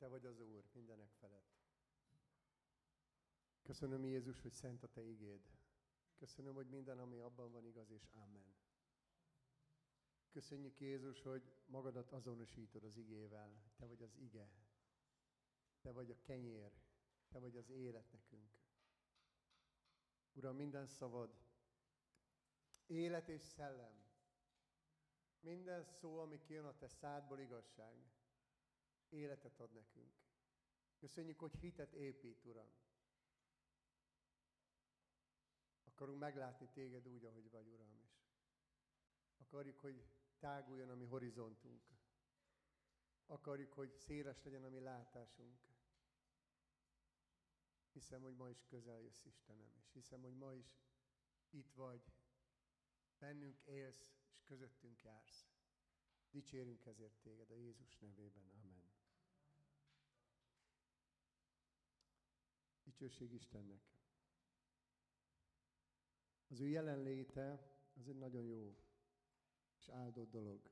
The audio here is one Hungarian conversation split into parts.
Te vagy az Úr mindenek felett. Köszönöm, Jézus, hogy szent a Te igéd. Köszönöm, hogy minden, ami abban van, igaz, és amen. Köszönjük, Jézus, hogy magadat azonosítod az igével. Te vagy az ige. Te vagy a kenyér. Te vagy az élet nekünk. Uram, minden szavad, élet és szellem. Minden szó, ami kijön a Te szádból, igazság. Életet ad nekünk. Köszönjük, hogy hitet épít, Uram. Akarunk meglátni Téged úgy, ahogy vagy, Uram is. Akarjuk, hogy táguljon a mi horizontunk. Akarjuk, hogy széles legyen a mi látásunk. Hiszem, hogy ma is közel jössz, Istenem, és hiszem, hogy ma is itt vagy, bennünk élsz, és közöttünk jársz. Dicsérünk ezért Téged a Jézus nevében. Amen. Dicsőség Istennek. Az ő jelenléte az egy nagyon jó és áldott dolog.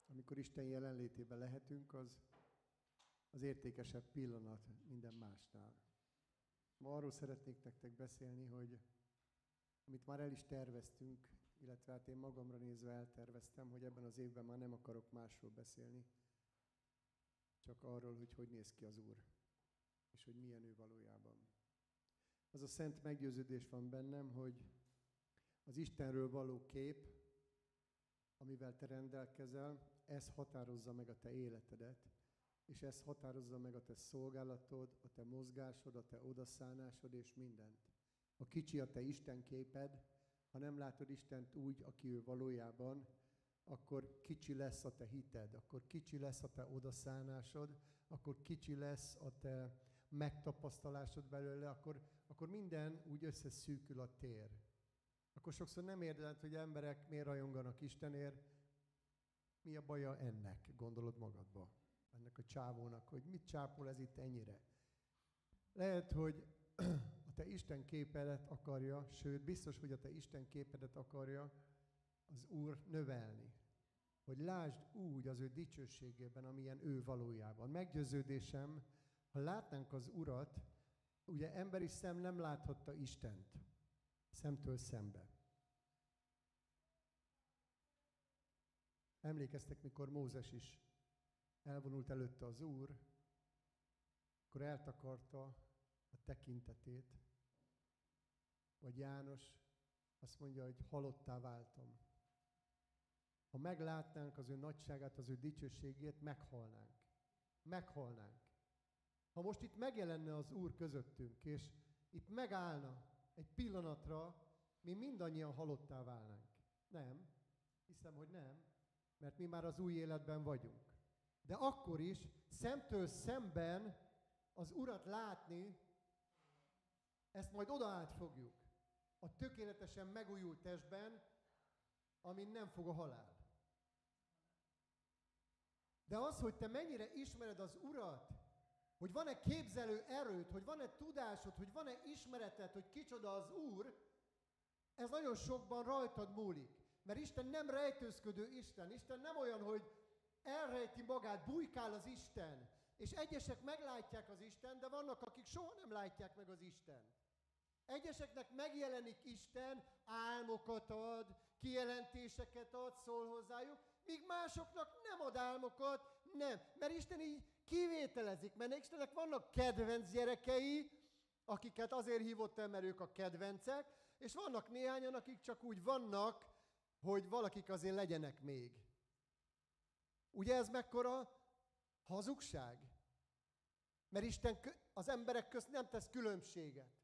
Amikor Isten jelenlétében lehetünk, az értékesebb pillanat minden másnál. Ma arról szeretnék nektek beszélni, hogy amit már el is terveztünk, illetve hát én magamra nézve elterveztem, hogy ebben az évben már nem akarok másról beszélni, csak arról, hogy hogy néz ki az Úr, és hogy milyen ő valójában. Az a szent meggyőződés van bennem, hogy az Istenről való kép, amivel te rendelkezel, ez határozza meg a te életedet, és ez határozza meg a te szolgálatod, a te mozgásod, a te odaszánásod és mindent. Ha kicsi a te Isten képed, ha nem látod Istent úgy, aki ő valójában, akkor kicsi lesz a te hited, akkor kicsi lesz a te odaszánásod, akkor kicsi lesz a te megtapasztalásod belőle, akkor minden úgy összeszűkül a tér. Akkor sokszor nem érdekelt, hogy emberek miért rajonganak Istenért, mi a baja ennek, gondolod magadba, ennek a csávónak, hogy mit csápol ez itt ennyire. Lehet, hogy a te Isten képedet akarja, sőt, biztos, hogy a te Isten képedet akarja az Úr növelni. Hogy lásd úgy az ő dicsőségében, amilyen ő valójában. Meggyőződésem, ha látnánk az Urat, ugye emberi szem nem láthatta Istent, szemtől szembe. Emlékeztek, mikor Mózes is elvonult előtte az Úr, akkor eltakarta a tekintetét, vagy János azt mondja, hogy halottá váltam. Ha meglátnánk az ő nagyságát, az ő dicsőségét, meghalnánk. Meghalnánk. Ha most itt megjelenne az Úr közöttünk, és itt megállna egy pillanatra, mi mindannyian halottá válnánk. Nem. Hiszem, hogy nem, mert mi már az új életben vagyunk. De akkor is szemtől szemben az Urat látni, ezt majd odaát fogjuk. A tökéletesen megújult testben, amin nem fog a halál. De az, hogy te mennyire ismered az Urat, hogy van-e képzelő erőd, hogy van-e tudásod, hogy van-e ismereted, hogy kicsoda az Úr, ez nagyon sokban rajtad múlik. Mert Isten nem rejtőzködő Isten. Isten nem olyan, hogy elrejti magát, bujkál az Isten. És egyesek meglátják az Isten, de vannak, akik soha nem látják meg az Isten. Egyeseknek megjelenik Isten, álmokat ad, kijelentéseket ad, szól hozzájuk, míg másoknak nem ad álmokat, nem. Mert Isten így kivételezik, mert Istennek vannak kedvenc gyerekei, akiket azért hívott el, mert ők a kedvencek, és vannak néhányan, akik csak úgy vannak, hogy valakik azért legyenek még. Ugye ez mekkora hazugság? Mert Isten az emberek közt nem tesz különbséget.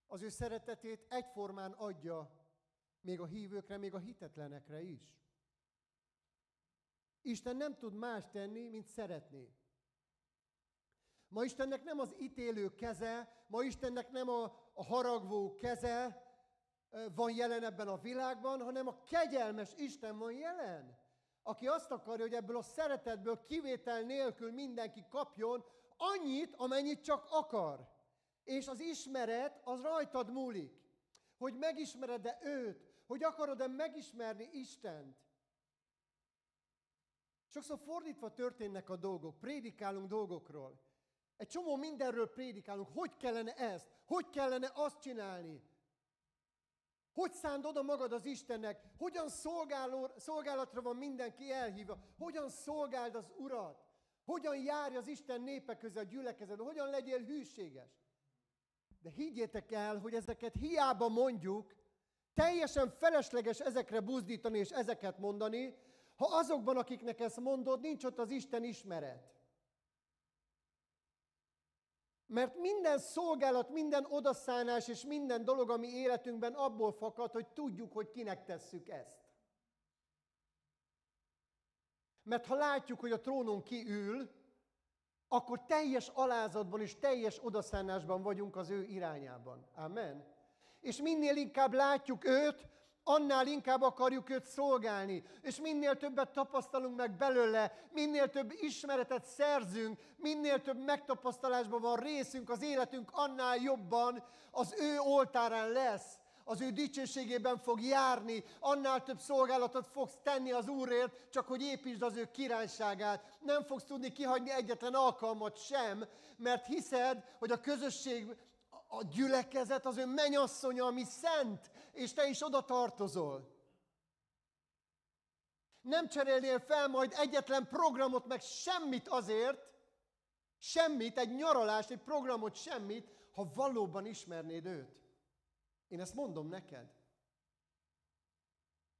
Az ő szeretetét egyformán adja még a hívőkre, még a hitetlenekre is. Isten nem tud más tenni, mint szeretni. Ma Istennek nem az ítélő keze, ma Istennek nem a haragvó keze van jelen ebben a világban, hanem a kegyelmes Isten van jelen, aki azt akarja, hogy ebből a szeretetből kivétel nélkül mindenki kapjon annyit, amennyit csak akar. És az ismeret az rajtad múlik, hogy megismered-e őt, hogy akarod-e megismerni Istent. Sokszor fordítva történnek a dolgok, prédikálunk dolgokról. Egy csomó mindenről prédikálunk, hogy kellene ezt, hogy kellene azt csinálni. Hogy szánd oda magad az Istennek, hogyan szolgálatra van mindenki elhívva, hogyan szolgáld az Urat, hogyan járj az Isten népe közé a gyülekezetben, hogyan legyél hűséges. De higgyétek el, hogy ezeket hiába mondjuk, teljesen felesleges ezekre buzdítani és ezeket mondani, ha azokban, akiknek ezt mondod, nincs ott az Isten ismeret. Mert minden szolgálat, minden odaszánás és minden dolog, ami életünkben abból fakad, hogy tudjuk, hogy kinek tesszük ezt. Mert ha látjuk, hogy a trónon ki ül, akkor teljes alázatban és teljes odaszánásban vagyunk az ő irányában. Amen. És minél inkább látjuk őt, annál inkább akarjuk őt szolgálni. És minél többet tapasztalunk meg belőle, minél több ismeretet szerzünk, minél több megtapasztalásban van részünk, az életünk annál jobban az ő oltárán lesz. Az ő dicsőségében fog járni, annál több szolgálatot fogsz tenni az Úrért, csak hogy építsd az ő királyságát. Nem fogsz tudni kihagyni egyetlen alkalmat sem, mert hiszed, hogy a közösség, a gyülekezet az ő mennyasszonya, ami szent, és te is oda tartozol. Nem cserélnél fel majd egyetlen programot, meg semmit azért, semmit, egy nyaralást, egy programot, semmit, ha valóban ismernéd őt. Én ezt mondom neked.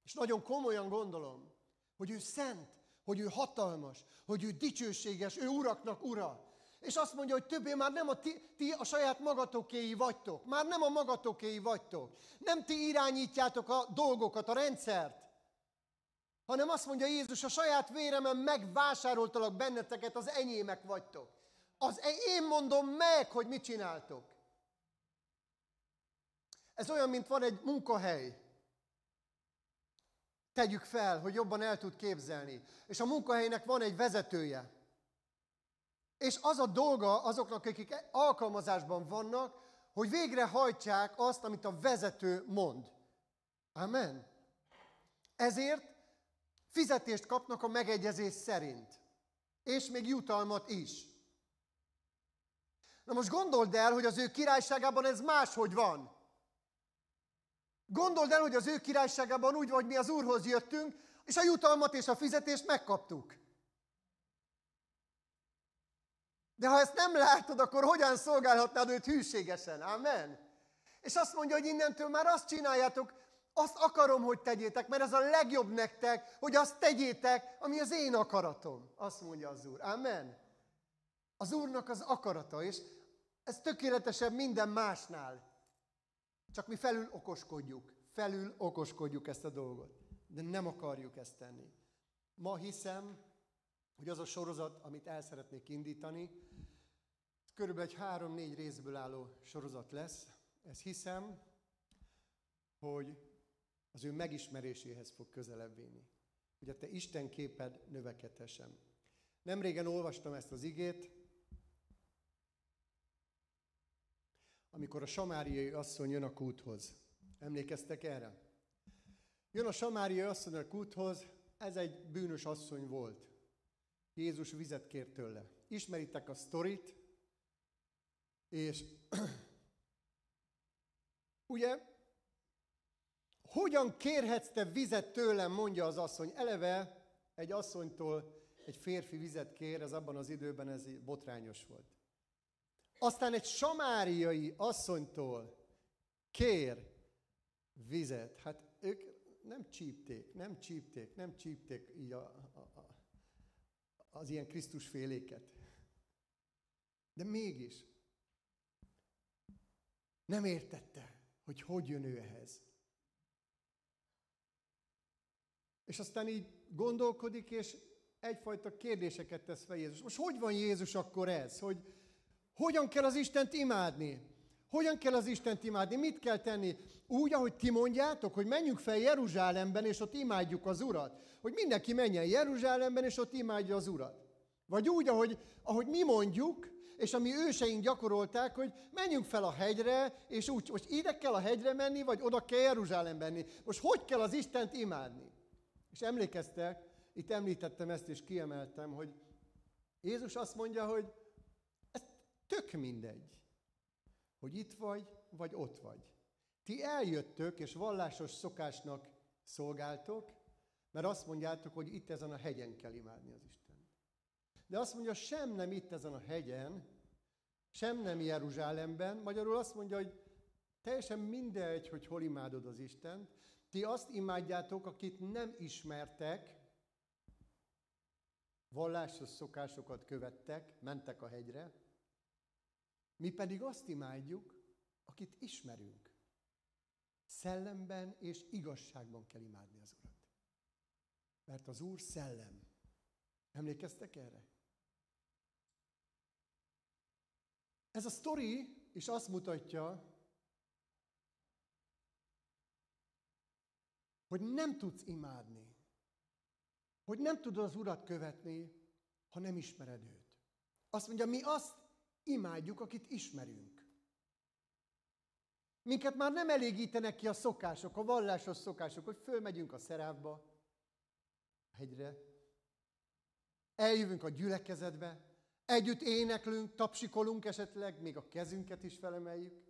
És nagyon komolyan gondolom, hogy ő szent, hogy ő hatalmas, hogy ő dicsőséges, ő uraknak ura. És azt mondja, hogy többé már nem ti a saját magatokéi vagytok. Már nem a magatokéi vagytok. Nem ti irányítjátok a dolgokat, a rendszert. Hanem azt mondja Jézus, a saját véremen megvásároltalak benneteket, az enyémek vagytok. Én mondom meg, hogy mit csináltok. Ez olyan, mint van egy munkahely. Tegyük fel, hogy jobban el tud képzelni. És a munkahelynek van egy vezetője. És az a dolga azoknak, akik alkalmazásban vannak, hogy végrehajtsák azt, amit a vezető mond. Amen. Ezért fizetést kapnak a megegyezés szerint. És még jutalmat is. Na most gondold el, hogy az ő királyságában ez máshogy van. Gondold el, hogy az ő királyságában úgy van, hogy mi az Úrhoz jöttünk, és a jutalmat és a fizetést megkaptuk. De ha ezt nem látod, akkor hogyan szolgálhatnád őt hűségesen? Amen. És azt mondja, hogy innentől már azt csináljátok, azt akarom, hogy tegyétek, mert ez a legjobb nektek, hogy azt tegyétek, ami az én akaratom. Azt mondja az Úr. Amen. Az Úrnak az akarata, és ez tökéletesebb minden másnál. Csak mi felül okoskodjuk ezt a dolgot. De nem akarjuk ezt tenni. Ma hiszem, hogy az a sorozat, amit el szeretnék indítani, körülbelül egy 3-4 részből álló sorozat lesz. Ezt hiszem, hogy az ő megismeréséhez fog közelebb vinni. Hogy a te Isten képed növekedhessen. Nemrégen olvastam ezt az igét, amikor a samáriai asszony jön a kúthoz. Emlékeztek erre? Jön a samáriai asszony a kúthoz, ez egy bűnös asszony volt. Jézus vizet kért tőle. Ismeritek a sztorit, és ugye, hogyan kérhetsz te vizet tőlem, mondja az asszony. Eleve egy asszonytól egy férfi vizet kér, ez abban az időben ez botrányos volt. Aztán egy samáriai asszonytól kér vizet. Hát ők nem csípték így az ilyen Krisztusféléket. De mégis nem értette, hogy jön ő ehhez. És aztán így gondolkodik, és egyfajta kérdéseket tesz fel Jézus. Most hogy van Jézus akkor ez? Hogy hogyan kell az Istent imádni? Hogyan kell az Istent imádni? Mit kell tenni? Úgy, ahogy ti mondjátok, hogy menjünk fel Jeruzsálemben, és ott imádjuk az Urat. Hogy mindenki menjen Jeruzsálemben, és ott imádja az Urat. Vagy úgy, ahogy mi mondjuk, és ami őseink gyakorolták, hogy menjünk fel a hegyre, és úgy, most ide kell a hegyre menni, vagy oda kell Jeruzsálembe menni. Most hogy kell az Istent imádni? És emlékeztek, itt említettem ezt és kiemeltem, hogy Jézus azt mondja, hogy ez tök mindegy, hogy itt vagy ott vagy. Ti eljöttök, és vallásos szokásnak szolgáltok, mert azt mondjátok, hogy itt ezen a hegyen kell imádni az Istent. De azt mondja, sem nem itt ezen a hegyen, sem nem Jeruzsálemben, magyarul azt mondja, hogy teljesen mindegy, hogy hol imádod az Istent, ti azt imádjátok, akit nem ismertek, vallásos szokásokat követtek, mentek a hegyre, mi pedig azt imádjuk, akit ismerünk. Szellemben és igazságban kell imádni az Urat. Mert az Úr szellem. Emlékeztek erre? Ez a sztori is azt mutatja, hogy nem tudsz imádni, hogy nem tudod az Urat követni, ha nem ismered őt. Azt mondja, mi azt imádjuk, akit ismerünk. Minket már nem elégítenek ki a szokások, a vallásos szokások, hogy fölmegyünk a Szerávba, a hegyre, eljövünk a gyülekezetbe, együtt éneklünk, tapsikolunk esetleg, még a kezünket is felemeljük.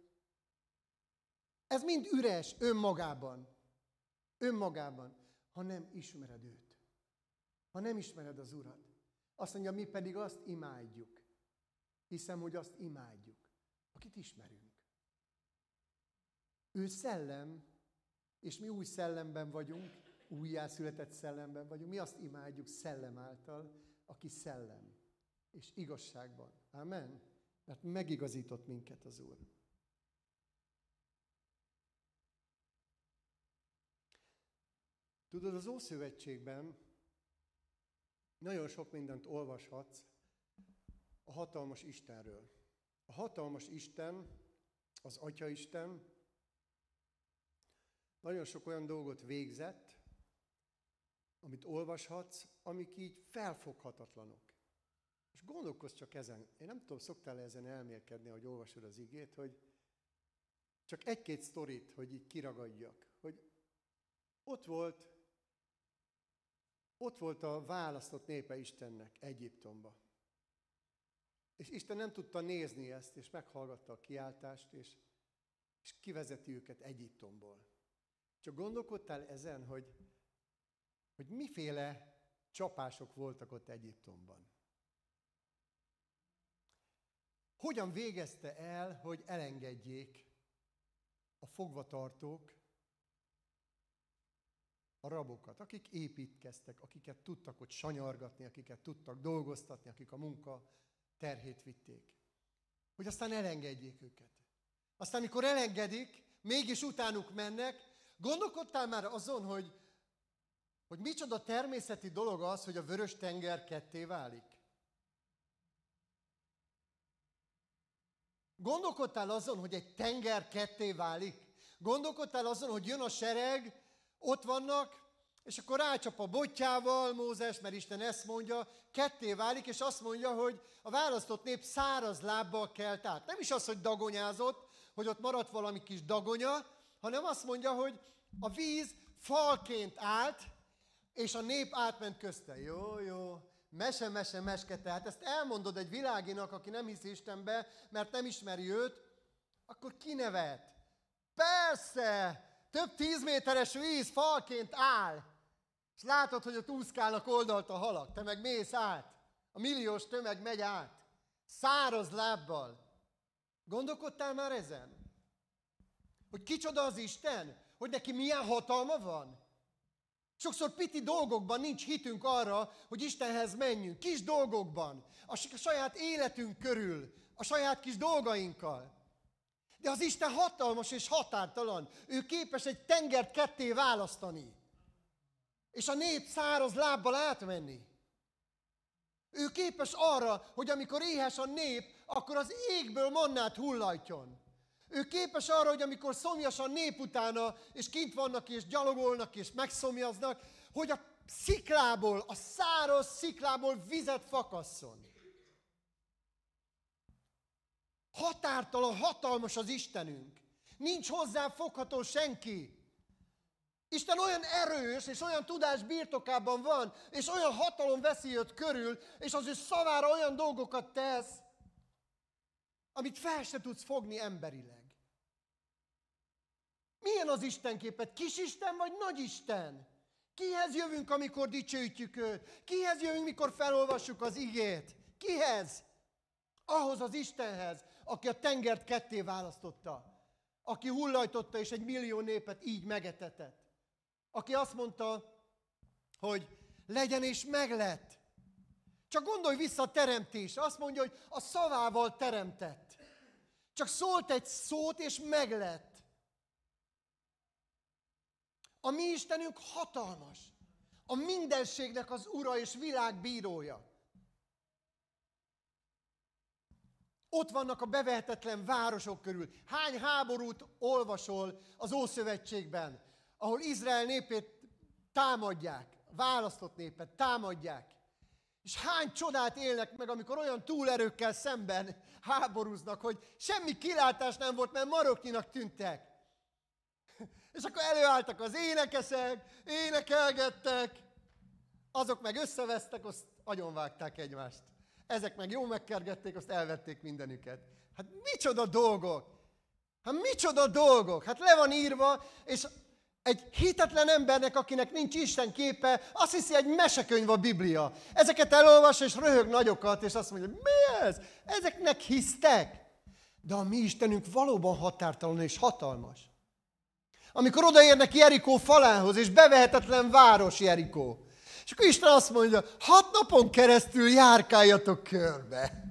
Ez mind üres önmagában, ha nem ismered őt, ha nem ismered az Urat. Azt mondja, mi pedig azt imádjuk. Hiszem, hogy azt imádjuk, akit ismerünk. Ő szellem, és mi új szellemben vagyunk, újjászületett szellemben vagyunk. Mi azt imádjuk szellem által, aki szellem, és igazságban. Amen? Mert megigazított minket az Úr. Tudod, az Ószövetségben nagyon sok mindent olvashatsz a hatalmas Istenről. A hatalmas Isten, az Atyaisten nagyon sok olyan dolgot végzett, amit olvashatsz, amik így felfoghatatlanok. És gondolkozz csak ezen. Én nem tudom, szoktál ezen elmélkedni, hogy olvasod az igét, hogy csak egy-két sztorit, hogy így kiragadjak. Hogy ott volt a választott népe Istennek Egyiptomba. És Isten nem tudta nézni ezt, és meghallgatta a kiáltást, és kivezeti őket Egyiptomból. Csak gondolkodtál ezen, hogy miféle csapások voltak ott Egyiptomban? Hogyan végezte el, hogy elengedjék a fogvatartók a rabokat, akik építkeztek, akiket tudtak ott sanyargatni, akiket tudtak dolgoztatni, akik a munka terhét vitték. Hogy aztán elengedjék őket. Aztán, mikor elengedik, mégis utánuk mennek, gondolkodtál már azon, hogy micsoda természeti dolog az, hogy a Vörös-tenger ketté válik? Gondolkodtál azon, hogy egy tenger ketté válik? Gondolkodtál azon, hogy jön a sereg, ott vannak, és akkor rácsap a botjával Mózes, mert Isten ezt mondja, ketté válik, és azt mondja, hogy a választott nép száraz lábbal kelt át. Nem is az, hogy dagonyázott, hogy ott maradt valami kis dagonya, hanem azt mondja, hogy a víz falként állt, és a nép átment közte. Jó, mese, tehát ezt elmondod egy világinak, aki nem hisz Istenbe, mert nem ismeri őt, akkor kinevet. Persze, több 10 méteres víz falként áll, és látod, hogy ott úszkálnak oldalt a halak, te meg mész át, a milliós tömeg megy át, száraz lábbal. Gondolkodtál már ezen? Hogy kicsoda az Isten? Hogy neki milyen hatalma van? Sokszor piti dolgokban nincs hitünk arra, hogy Istenhez menjünk. Kis dolgokban, a saját életünk körül, a saját kis dolgainkkal. De az Isten hatalmas és határtalan. Ő képes egy tengert ketté választani. És a nép száraz lábbal átmenni. Ő képes arra, hogy amikor éhes a nép, akkor az égből mannát hullajtjon. Ő képes arra, hogy amikor szomjas a nép utána, és kint vannak, és gyalogolnak, és megszomjaznak, hogy a sziklából, a száraz sziklából vizet fakasszon. Határtalan, hatalmas az Istenünk. Nincs hozzá fogható senki. Isten olyan erős, és olyan tudás birtokában van, és olyan hatalom veszi őt körül, és az ő szavára olyan dolgokat tesz, amit fel se tudsz fogni emberileg. Milyen az Istenképet? Kisisten vagy nagyisten? Kihez jövünk, amikor dicsőítjük őt? Kihez jövünk, mikor felolvassuk az igét? Kihez? Ahhoz az Istenhez, aki a tengert ketté választotta. Aki hullajtotta, és 1 millió népet így megetetett. Aki azt mondta, hogy legyen és meglett. Csak gondolj vissza a teremtésre. Azt mondja, hogy a szavával teremtett. Csak szólt egy szót, és meglett. A mi Istenünk hatalmas. A mindenségnek az ura és világbírója. Ott vannak a bevehetetlen városok körül. Hány háborút olvasol az Ószövetségben, ahol Izrael népét támadják, választott népet támadják. És hány csodát élnek meg, amikor olyan túlerőkkel szemben háborúznak, hogy semmi kilátás nem volt, mert maroknyinak tűntek. És akkor előálltak az énekesek, énekelgettek, azok meg összevesztek, azt agyonvágták egymást. Ezek meg jól megkergették, azt elvették mindenüket. Hát micsoda dolgok! Hát le van írva, és egy hitetlen embernek, akinek nincs Isten képe, azt hiszi, egy mesekönyv a Biblia. Ezeket elolvas, és röhög nagyokat, és azt mondja, mi ez? Ezeknek hisztek? De a mi Istenünk valóban határtalan és hatalmas. Amikor odaérnek Jerikó falához, és bevehetetlen város Jerikó, és akkor Isten azt mondja, 6 napon keresztül járkáljatok körbe.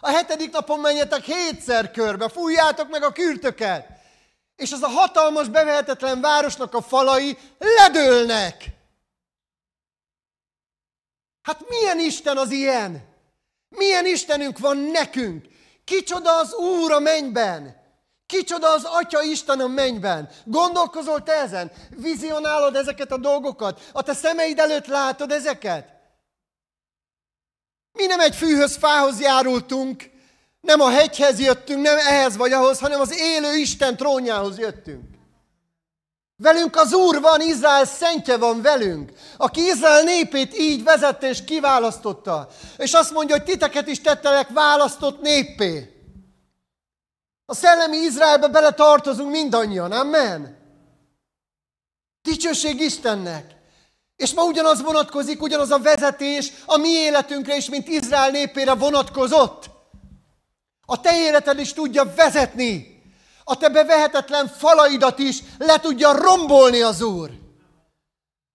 A 7. napon menjetek 7-szer körbe, fújjátok meg a kürtöket. És az a hatalmas, bevehetetlen városnak a falai ledőlnek. Hát milyen Isten az ilyen? Milyen Istenünk van nekünk? Kicsoda az Úr a mennyben? Kicsoda az Atya Isten a mennyben? Gondolkozol te ezen? Vizionálod ezeket a dolgokat? A te szemeid előtt látod ezeket? Mi nem egy fűhöz, fához járultunk, nem a hegyhez jöttünk, nem ehhez vagy ahhoz, hanem az élő Isten trónjához jöttünk. Velünk az Úr van, Izrael szentje van velünk, aki Izrael népét így vezette és kiválasztotta. És azt mondja, hogy titeket is tettelek választott néppé. A szellemi Izraelbe bele tartozunk mindannyian, amen? Dicsőség Istennek! És ma ugyanaz vonatkozik, ugyanaz a vezetés a mi életünkre is, mint Izrael népére vonatkozott. A te életed is tudja vezetni. A te bevehetetlen falaidat is le tudja rombolni az Úr.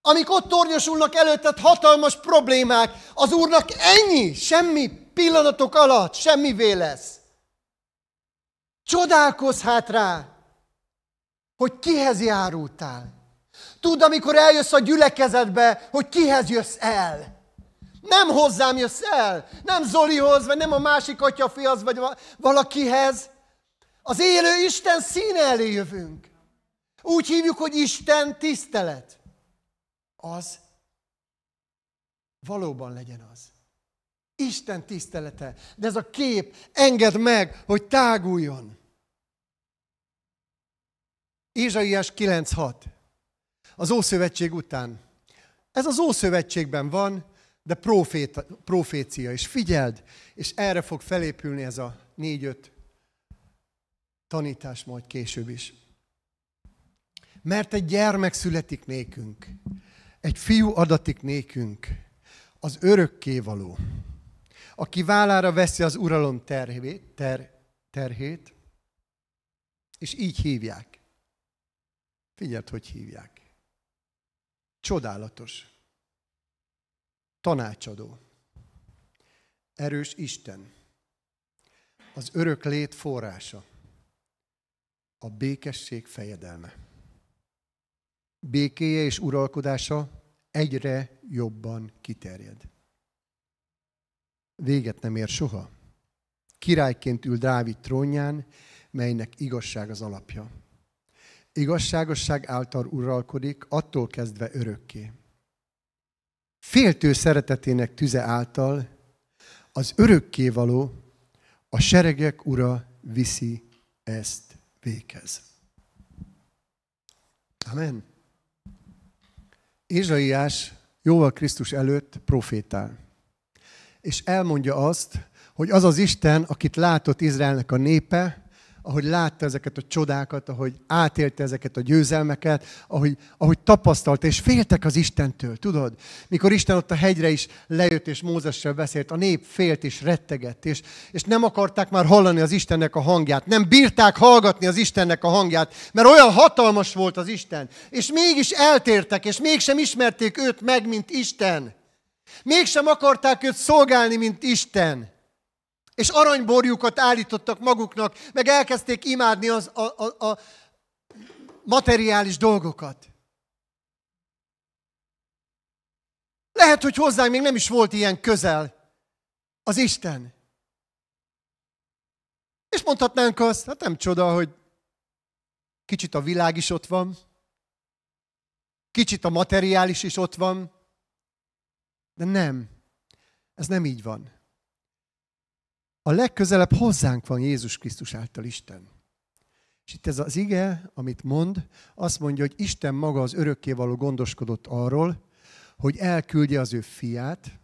Amik ott tornyosulnak előtted hatalmas problémák, az Úrnak ennyi, semmi pillanatok alatt, semmivé lesz. Csodálkozz hát rá, hogy kihez járultál. Tudd, amikor eljössz a gyülekezetbe, hogy kihez jössz el. Nem hozzám jössz el, nem Zolihoz, vagy nem a másik atyafihoz, vagy valakihez. Az élő Isten színe elé jövünk. Úgy hívjuk, hogy Isten tisztelet. Az valóban legyen az. Isten tisztelete. De ez a kép engedd meg, hogy táguljon. Ézsaiás 9:6. Az Ószövetség után. Ez az Ószövetségben van, de profécia. És figyeld, és erre fog felépülni ez a 4-5 tanítás majd később is. Mert egy gyermek születik nékünk, egy fiú adatik nékünk, az örökkévaló, aki vállára veszi az uralom terhét, és így hívják. Figyeld, hogy hívják. Csodálatos, tanácsadó, erős Isten, az örök lét forrása, a békesség fejedelme. Békéje és uralkodása egyre jobban kiterjed. Véget nem ér soha. Királyként ül Dávid trónján, melynek igazság az alapja. Igazságosság által uralkodik, attól kezdve örökké. Féltő szeretetének tüze által az örökkévaló, a seregek ura viszi ezt véghez. Amen. Ézsaiás jóval Krisztus előtt profétál. És elmondja azt, hogy az az Isten, akit látott Izraelnek a népe, ahogy látta ezeket a csodákat, ahogy átélte ezeket a győzelmeket, ahogy tapasztalta, és féltek az Istentől, tudod? Mikor Isten ott a hegyre is lejött, és Mózessel beszélt, a nép félt és rettegett, és nem akarták már hallani az Istennek a hangját, nem bírták hallgatni az Istennek a hangját, mert olyan hatalmas volt az Isten, és mégis eltértek, és mégsem ismerték őt meg, mint Isten. Mégsem akarták őt szolgálni, mint Isten. És aranyborjukat állítottak maguknak, meg elkezdték imádni a materiális dolgokat. Lehet, hogy hozzánk még nem is volt ilyen közel az Isten. És mondhatnánk azt, hát nem csoda, hogy kicsit a világ is ott van, kicsit a materiális is ott van, de nem, ez nem így van. A legközelebb hozzánk van Jézus Krisztus által Isten. És itt ez az ige, amit mond, azt mondja, hogy Isten maga az örökkévaló gondoskodott arról, hogy elküldje az ő fiát,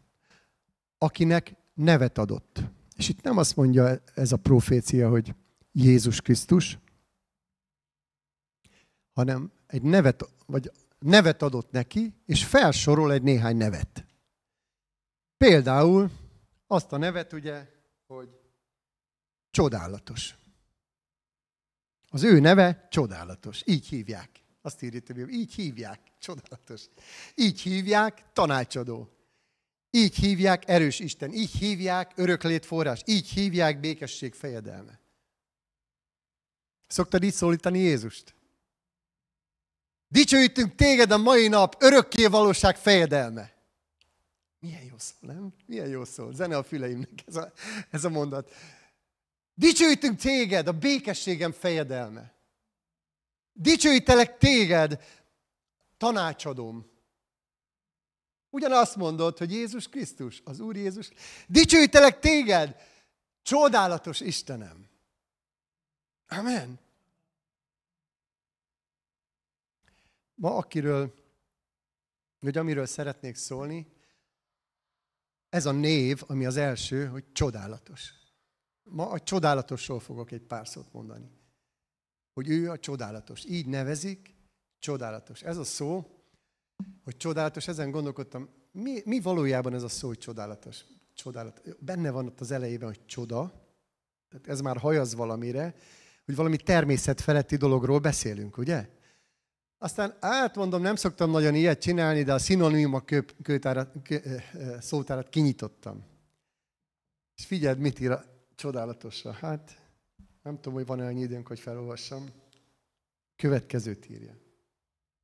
akinek nevet adott. És itt nem azt mondja ez a profécia, hogy Jézus Krisztus, hanem egy nevet adott neki, és felsorol egy néhány nevet. Például azt a nevet, ugye, hogy csodálatos. Az ő neve csodálatos. Így hívják. Azt írja, így hívják. Csodálatos. Így hívják tanácsadó. Így hívják erős Isten. Így hívják öröklétforrás. Így hívják békesség fejedelme. Szoktad így szólítani Jézust? Dicsőítünk téged a mai nap, örökké valóság fejedelme. Milyen jó szól, nem? Milyen jó szól. Zene a füleimnek ez a mondat. Dicsőítünk téged, a békességem fejedelme. Dicsőítelek téged, tanácsadóm. Ugyanazt mondod, hogy Jézus Krisztus, az Úr Jézus. Dicsőítelek téged, csodálatos Istenem. Amen. Ma amiről szeretnék szólni, ez a név, ami az első, hogy csodálatos. Ma a csodálatosról fogok egy pár szót mondani. Hogy ő a csodálatos. Így nevezik, csodálatos. Ez a szó, hogy csodálatos, ezen gondolkodtam, mi valójában ez a szó, hogy csodálatos? Csodálatos. Benne van ott az elejében, hogy csoda, tehát ez már hajaz valamire, hogy valami természetfeletti dologról beszélünk, ugye? Aztán átmondom, nem szoktam nagyon ilyet csinálni, de a szinonima szótárat kinyitottam. És figyeld, mit ír a csodálatosra. Hát, nem tudom, hogy van-e annyi időnk, hogy felolvassam. Következőt írja.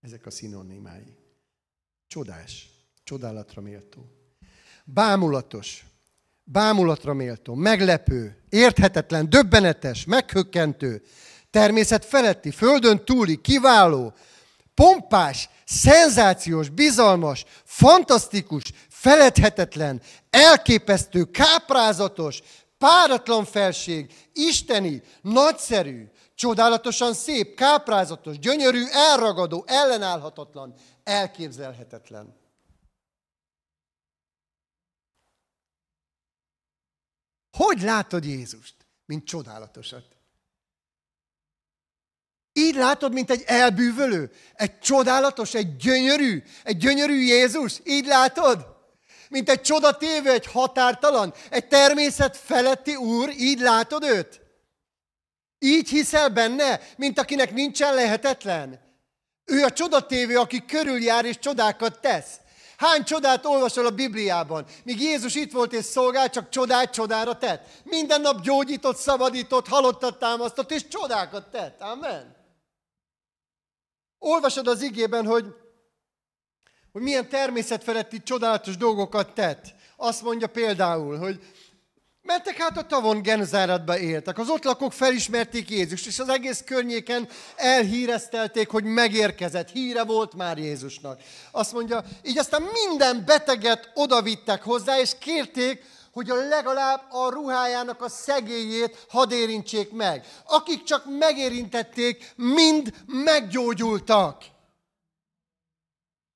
Ezek a szinonimái. Csodás, csodálatra méltó. Bámulatos, bámulatra méltó, meglepő, érthetetlen, döbbenetes, meghökkentő, természet feletti, földön túli, kiváló, pompás, szenzációs, bizalmas, fantasztikus, feledhetetlen, elképesztő, káprázatos, páratlan felség, isteni, nagyszerű, csodálatosan szép, káprázatos, gyönyörű, elragadó, ellenállhatatlan, elképzelhetetlen. Hogy látod Jézust, mint csodálatosat? Így látod, mint egy elbűvölő, egy csodálatos, egy gyönyörű Jézus? Így látod? Mint egy csodatévő, egy határtalan, egy természet feletti úr? Így látod őt? Így hiszel benne, mint akinek nincsen lehetetlen? Ő a csodatévő, aki körüljár és csodákat tesz. Hány csodát olvasol a Bibliában? Míg Jézus itt volt és szolgált, csak csodát csodára tett. Minden nap gyógyított, szabadított, halottat támasztott, és csodákat tett. Amen. Olvasod az igében, hogy milyen természetfeletti csodálatos dolgokat tett. Azt mondja például, hogy mentek hát a tavon Genzáratba éltek. Az ott lakók felismerték Jézust, és az egész környéken elhíreztelték, hogy megérkezett. Híre volt már Jézusnak. Azt mondja, így aztán minden beteget odavittek hozzá, és kérték, hogy legalább a ruhájának a szegélyét hadd érintsék meg. Akik csak megérintették, mind meggyógyultak.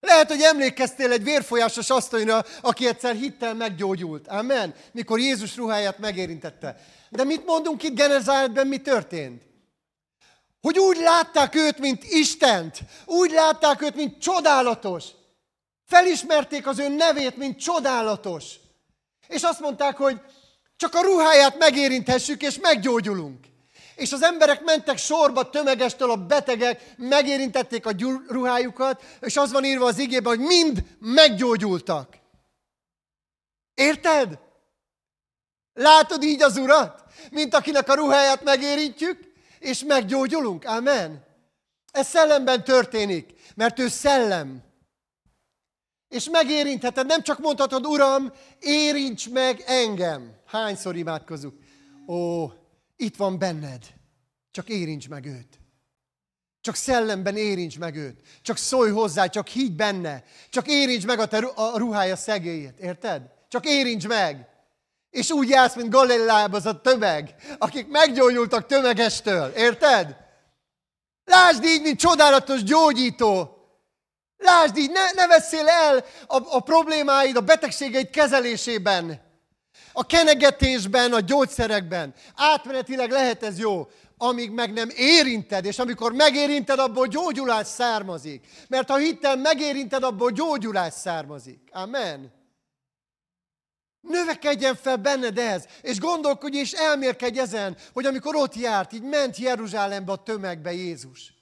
Lehet, hogy emlékeztél egy vérfolyásos asszonyra, aki egyszer hittel meggyógyult. Amen. Mikor Jézus ruháját megérintette. De mit mondunk itt Genezáretben, mi történt? Hogy úgy látták őt, mint Istent. Úgy látták őt, mint csodálatos. Felismerték az ő nevét, mint csodálatos. És azt mondták, hogy csak a ruháját megérinthessük, és meggyógyulunk. És az emberek mentek sorba tömegestől, a betegek megérintették a ruhájukat, és az van írva az igében, hogy mind meggyógyultak. Érted? Látod így az Urat? Mint akinek a ruháját megérintjük, és meggyógyulunk. Amen. Ez szellemben történik, mert ő szellem. És megérintheted, nem csak mondhatod, Uram, érints meg engem. Hányszor imádkozunk? Ó, itt van benned. Csak érints meg őt. Csak szellemben érints meg őt. Csak szólj hozzá, csak higgy benne. Csak érints meg a ruhája szegélyét. Érted? Csak érints meg. És úgy jársz, mint Galileában az a tömeg, akik meggyógyultak tömegestől. Érted? Lásd így, mint csodálatos gyógyító. Lásd így, ne veszél el a problémáid, a betegségeid kezelésében. A kenegetésben, a gyógyszerekben. Átmenetileg lehet ez jó, amíg meg nem érinted, és amikor megérinted, abból gyógyulás származik. Mert ha hittel megérinted, abból gyógyulás származik. Amen. Növekedjen fel benned ez, és gondolkodj és elmélkedj ezen, hogy amikor ott járt, így ment Jeruzsálembe a tömegbe Jézus.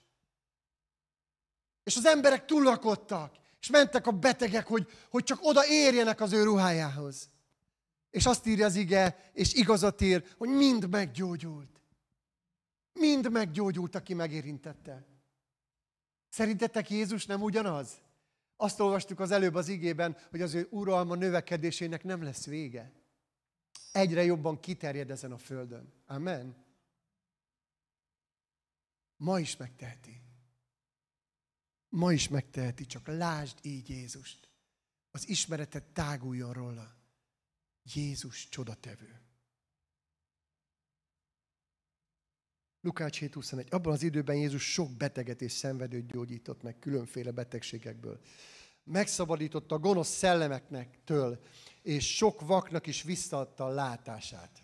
És az emberek túllakodtak, és mentek a betegek, hogy csak oda érjenek az ő ruhájához. És azt írja az ige, és igazat ír, hogy mind meggyógyult. Mind meggyógyult, aki megérintette. Szerintetek Jézus nem ugyanaz? Azt olvastuk az előbb az igében, hogy az ő uralma növekedésének nem lesz vége. Egyre jobban kiterjed ezen a földön. Amen. Ma is megteheti. Ma is megteheti, csak lásd így Jézust. Az ismereted táguljon róla. Jézus csodatevő. Lukács 7:21. Abban az időben Jézus sok beteget és szenvedőt gyógyított meg különféle betegségekből. Megszabadította a gonosz szellemektől, és sok vaknak is visszaadta a látását.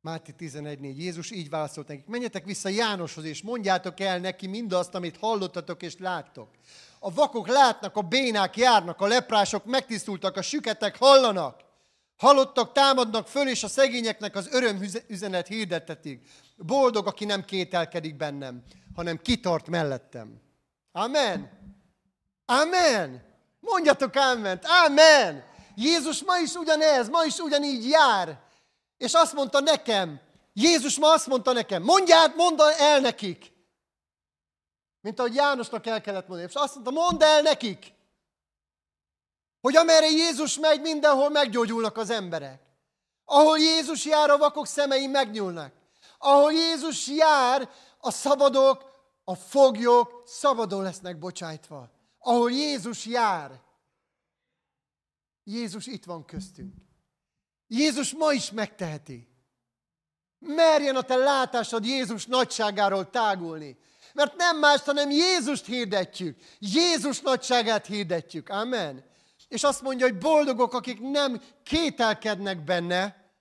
Máté 11:4. Jézus így válaszolt nekik: menjetek vissza Jánoshoz, és mondjátok el neki mindazt, amit hallottatok és láttok. A vakok látnak, a bénák járnak, a leprások megtisztultak, a süketek hallanak. Halottak támadnak föl, és a szegényeknek az örömüzenet hirdettetik. Boldog, aki nem kételkedik bennem, hanem kitart mellettem. Amen. Amen. Mondjatok áment. Amen. Jézus ma is ugyanez, ma is ugyanígy jár. És azt mondta nekem, Jézus ma azt mondta nekem, mondd el nekik. Mint ahogy Jánosnak el kellett mondani. És azt mondta, mondd el nekik, hogy amerre Jézus megy, mindenhol meggyógyulnak az emberek. Ahol Jézus jár, a vakok szemei megnyúlnak. Ahol Jézus jár, a szabadok, a foglyok szabadon lesznek bocsájtva. Ahol Jézus jár, Jézus itt van köztünk. Jézus ma is megteheti. Merjen a te látásod Jézus nagyságáról tágulni. Mert nem más, hanem Jézust hirdetjük. Jézus nagyságát hirdetjük. Amen. És azt mondja, hogy boldogok, akik nem kételkednek benne.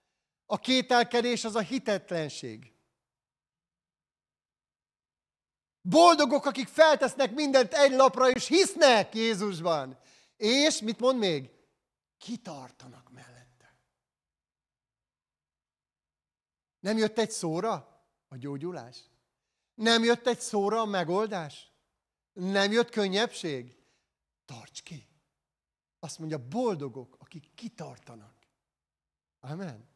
A kételkedés az a hitetlenség. Boldogok, akik feltesznek mindent egy lapra, és hisznek Jézusban. És, mit mond még? Kitartanak mellette. Nem jött egy szóra a gyógyulás? Nem jött egy szóra a megoldás? Nem jött könnyebbség? Tarts ki! Azt mondja, boldogok, akik kitartanak. Amen.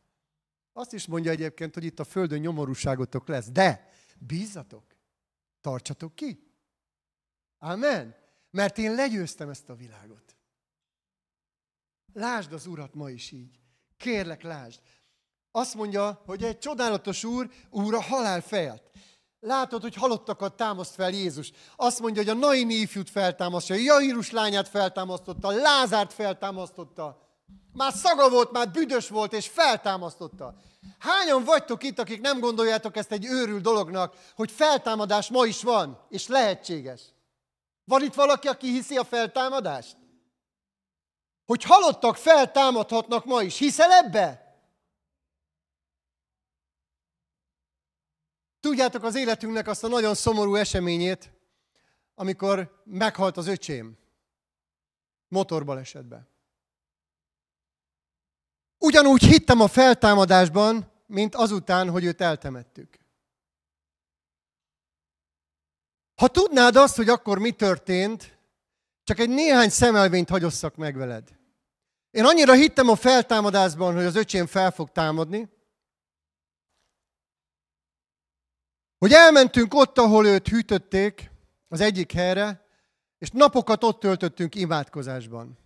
Azt is mondja egyébként, hogy itt a földön nyomorúságotok lesz, de bízzatok, tartsatok ki. Amen. Mert én legyőztem ezt a világot. Lásd az Urat ma is így. Kérlek, lásd. Azt mondja, hogy egy csodálatos úr a halál fejet. Látod, hogy halottakat támaszt fel Jézus. Azt mondja, hogy a Naini ifjút feltámasztja, Jairus lányát feltámasztotta, Lázárt feltámasztotta. Már szaga volt, már büdös volt, és feltámasztotta. Hányan vagytok itt, akik nem gondoljátok ezt egy őrült dolognak, hogy feltámadás ma is van, és lehetséges? Van itt valaki, aki hiszi a feltámadást? Hogy halottak feltámadhatnak ma is. Hiszel ebbe? Tudjátok az életünknek azt a nagyon szomorú eseményét, amikor meghalt az öcsém motorbalesetben. Ugyanúgy hittem a feltámadásban, mint azután, hogy őt eltemettük. Ha tudnád azt, hogy akkor mi történt, csak egy néhány szemelvényt hagyosszak meg veled. Én annyira hittem a feltámadásban, hogy az öcsém fel fog támadni, hogy elmentünk ott, ahol őt hűtötték, az egyik helyre, és napokat ott töltöttünk imádkozásban.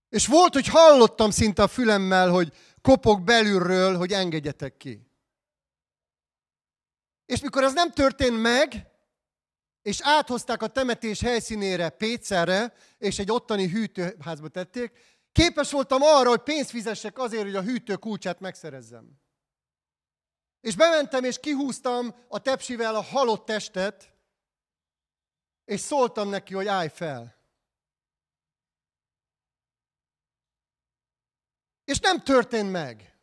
És volt, hogy hallottam szinte a fülemmel, hogy kopog belülről, hogy engedjetek ki. És mikor ez nem történt meg, és áthozták a temetés helyszínére, Pécserre, és egy ottani hűtőházba tették, képes voltam arra, hogy pénzt fizessek azért, hogy a hűtő kulcsát megszerezzem. És bementem, és kihúztam a tepsivel a halott testet, és szóltam neki, hogy állj fel. És nem történt meg.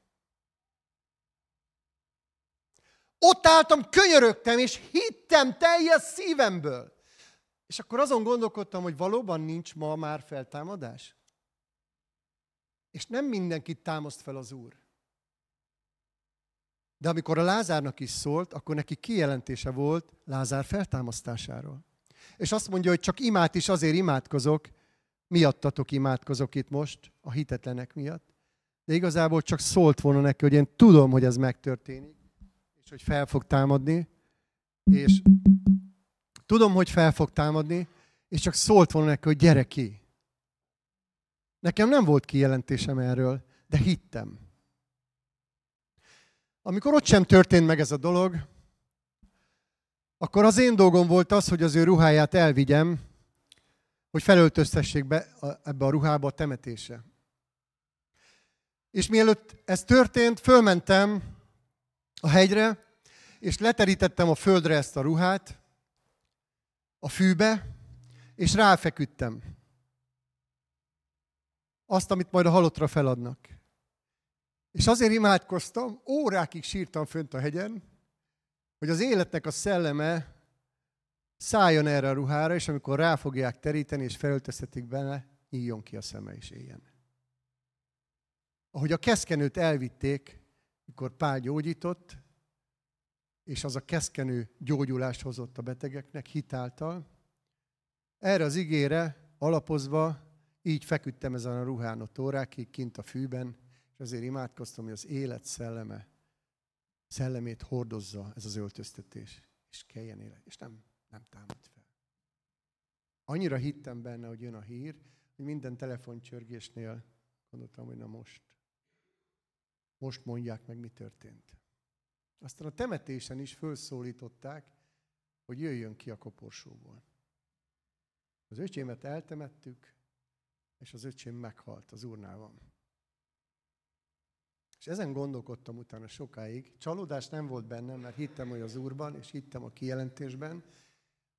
Ott álltam, könyörögtem, és hittem teljes szívemből. És akkor azon gondolkodtam, hogy valóban nincs ma már feltámadás. És nem mindenkit támaszt fel az Úr. De amikor a Lázárnak is szólt, akkor neki kijelentése volt Lázár feltámasztásáról. És azt mondja, hogy csak imát is azért imádkozok, miattatok imádkozok itt most, a hitetlenek miatt. De igazából csak szólt volna neki, hogy én tudom, hogy ez megtörténik, és hogy fel fog támadni, és tudom, hogy fel fog támadni, és csak szólt volna neki, hogy gyere ki. Nekem nem volt kijelentésem erről, de hittem. Amikor ott sem történt meg ez a dolog, akkor az én dolgom volt az, hogy az ő ruháját elvigyem, hogy felöltöztessék be ebbe a ruhába a temetésre. És mielőtt ez történt, fölmentem a hegyre, és leterítettem a földre ezt a ruhát, a fűbe, és ráfeküdtem. Azt, amit majd a halottra feladnak. És azért imádkoztam, órákig sírtam fönt a hegyen, hogy az életnek a szelleme szálljon erre a ruhára, és amikor rá fogják teríteni, és felöltöztetik bele, nyíljon ki a szeme, és éljen. Ahogy a keszkenőt elvitték, mikor Pál gyógyított, és az a keszkenő gyógyulást hozott a betegeknek hitáltal, erre az igére alapozva így feküdtem ezen a ruhán ott órákig, kint a fűben, és azért imádkoztam, hogy az élet szellemét hordozza ez az öltöztetés, és kelljen élet. És nem támad fel. Annyira hittem benne, hogy jön a hír, hogy minden telefoncsörgésnél gondoltam, hogy na most mondják meg, mi történt. Aztán a temetésen is fölszólították, hogy jöjjön ki a koporsóból. Az öcsémet eltemettük, és az öcsém meghalt, az Úrnál van. És ezen gondolkodtam utána sokáig. Csalódás nem volt bennem, mert hittem, hogy az Úrban, és hittem a kijelentésben,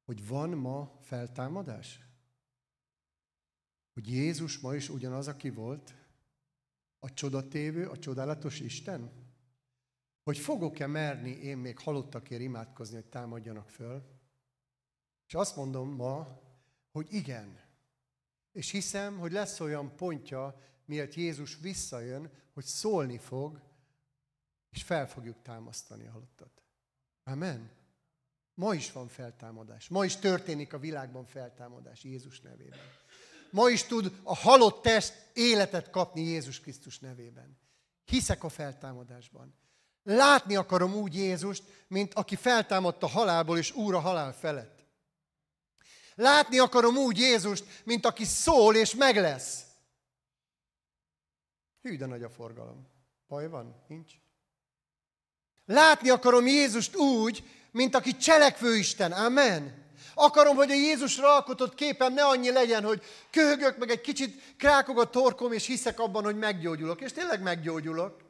hogy van ma feltámadás. Hogy Jézus ma is ugyanaz, aki volt, a csodatévő, a csodálatos Isten. Hogy fogok-e merni én még halottakért imádkozni, hogy támadjanak föl. És azt mondom ma, hogy igen. És hiszem, hogy lesz olyan pontja, mielőtt Jézus visszajön, hogy szólni fog, és fel fogjuk támasztani a halottat. Amen. Ma is van feltámadás. Ma is történik a világban feltámadás Jézus nevében. Ma is tud a halott test életet kapni Jézus Krisztus nevében. Hiszek a feltámadásban. Látni akarom úgy Jézust, mint aki feltámadt a halálból, és úr a halál felett. Látni akarom úgy Jézust, mint aki szól, és meg lesz. Hű, de nagy a forgalom. Baj van? Nincs? Látni akarom Jézust úgy, mint aki cselekvő Isten. Amen. Akarom, hogy a Jézusra alkotott képem ne annyi legyen, hogy köhögök, meg egy kicsit krákog a torkom, és hiszek abban, hogy meggyógyulok. És tényleg meggyógyulok,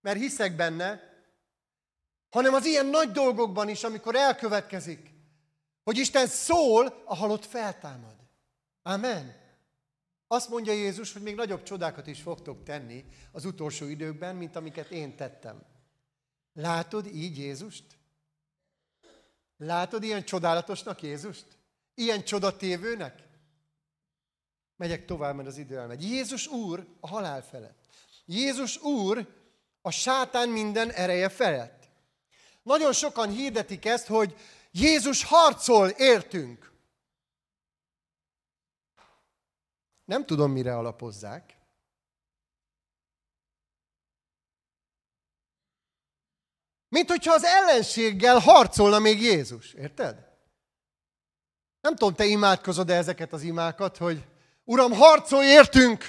mert hiszek benne, hanem az ilyen nagy dolgokban is, amikor elkövetkezik, Hogy Isten szól, a halott feltámad. Amen. Azt mondja Jézus, hogy még nagyobb csodákat is fogtok tenni az utolsó időkben, mint amiket én tettem. Látod így Jézust? Látod ilyen csodálatosnak Jézust? Ilyen csodatévőnek? Megyek tovább, mert az idő elmegy. Jézus Úr a halál felett. Jézus Úr a sátán minden ereje felett. Nagyon sokan hirdetik ezt, hogy Jézus harcol értünk. Nem tudom, mire alapozzák. Mint hogyha az ellenséggel harcolna még Jézus. Érted? Nem tudom, te imádkozod-e ezeket az imákat, hogy Uram, harcolj értünk!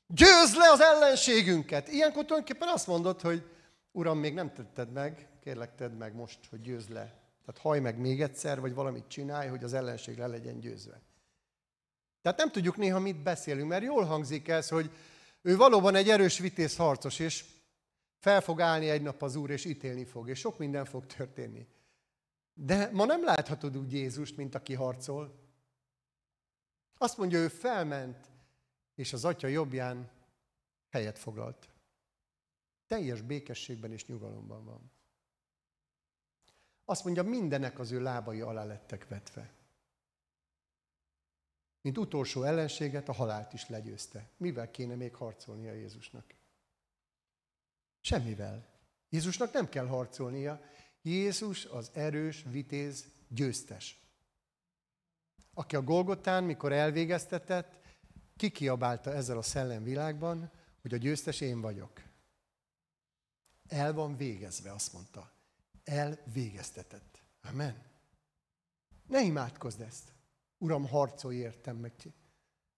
Győzd le az ellenségünket! Ilyenkor tulajdonképpen azt mondod, hogy Uram, még nem tetted meg, kérlek tedd meg most, hogy győzd le. Tehát hajj meg még egyszer, vagy valamit csinálj, hogy az ellenség le legyen győzve. Tehát nem tudjuk néha mit beszélünk, mert jól hangzik ez, hogy ő valóban egy erős vitéz harcos, és fel fog állni egy nap az Úr, és ítélni fog, és sok minden fog történni. De ma nem láthatod úgy Jézust, mint aki harcol. Azt mondja, ő felment, és az Atya jobbján helyet foglalt. Teljes békességben és nyugalomban van. Azt mondja, mindenek az ő lábai alá lettek vetve. Mint utolsó ellenséget, a halált is legyőzte. Mivel kéne még harcolnia Jézusnak? Semmivel. Jézusnak nem kell harcolnia. Jézus az erős, vitéz, győztes. Aki a Golgotán, mikor elvégeztetett, kikiabálta ezzel a szellemvilágban, hogy a győztes én vagyok. El van végezve, azt mondta. Elvégeztetett. Amen. Ne imádkozd ezt. Uram, harcolj értem meg.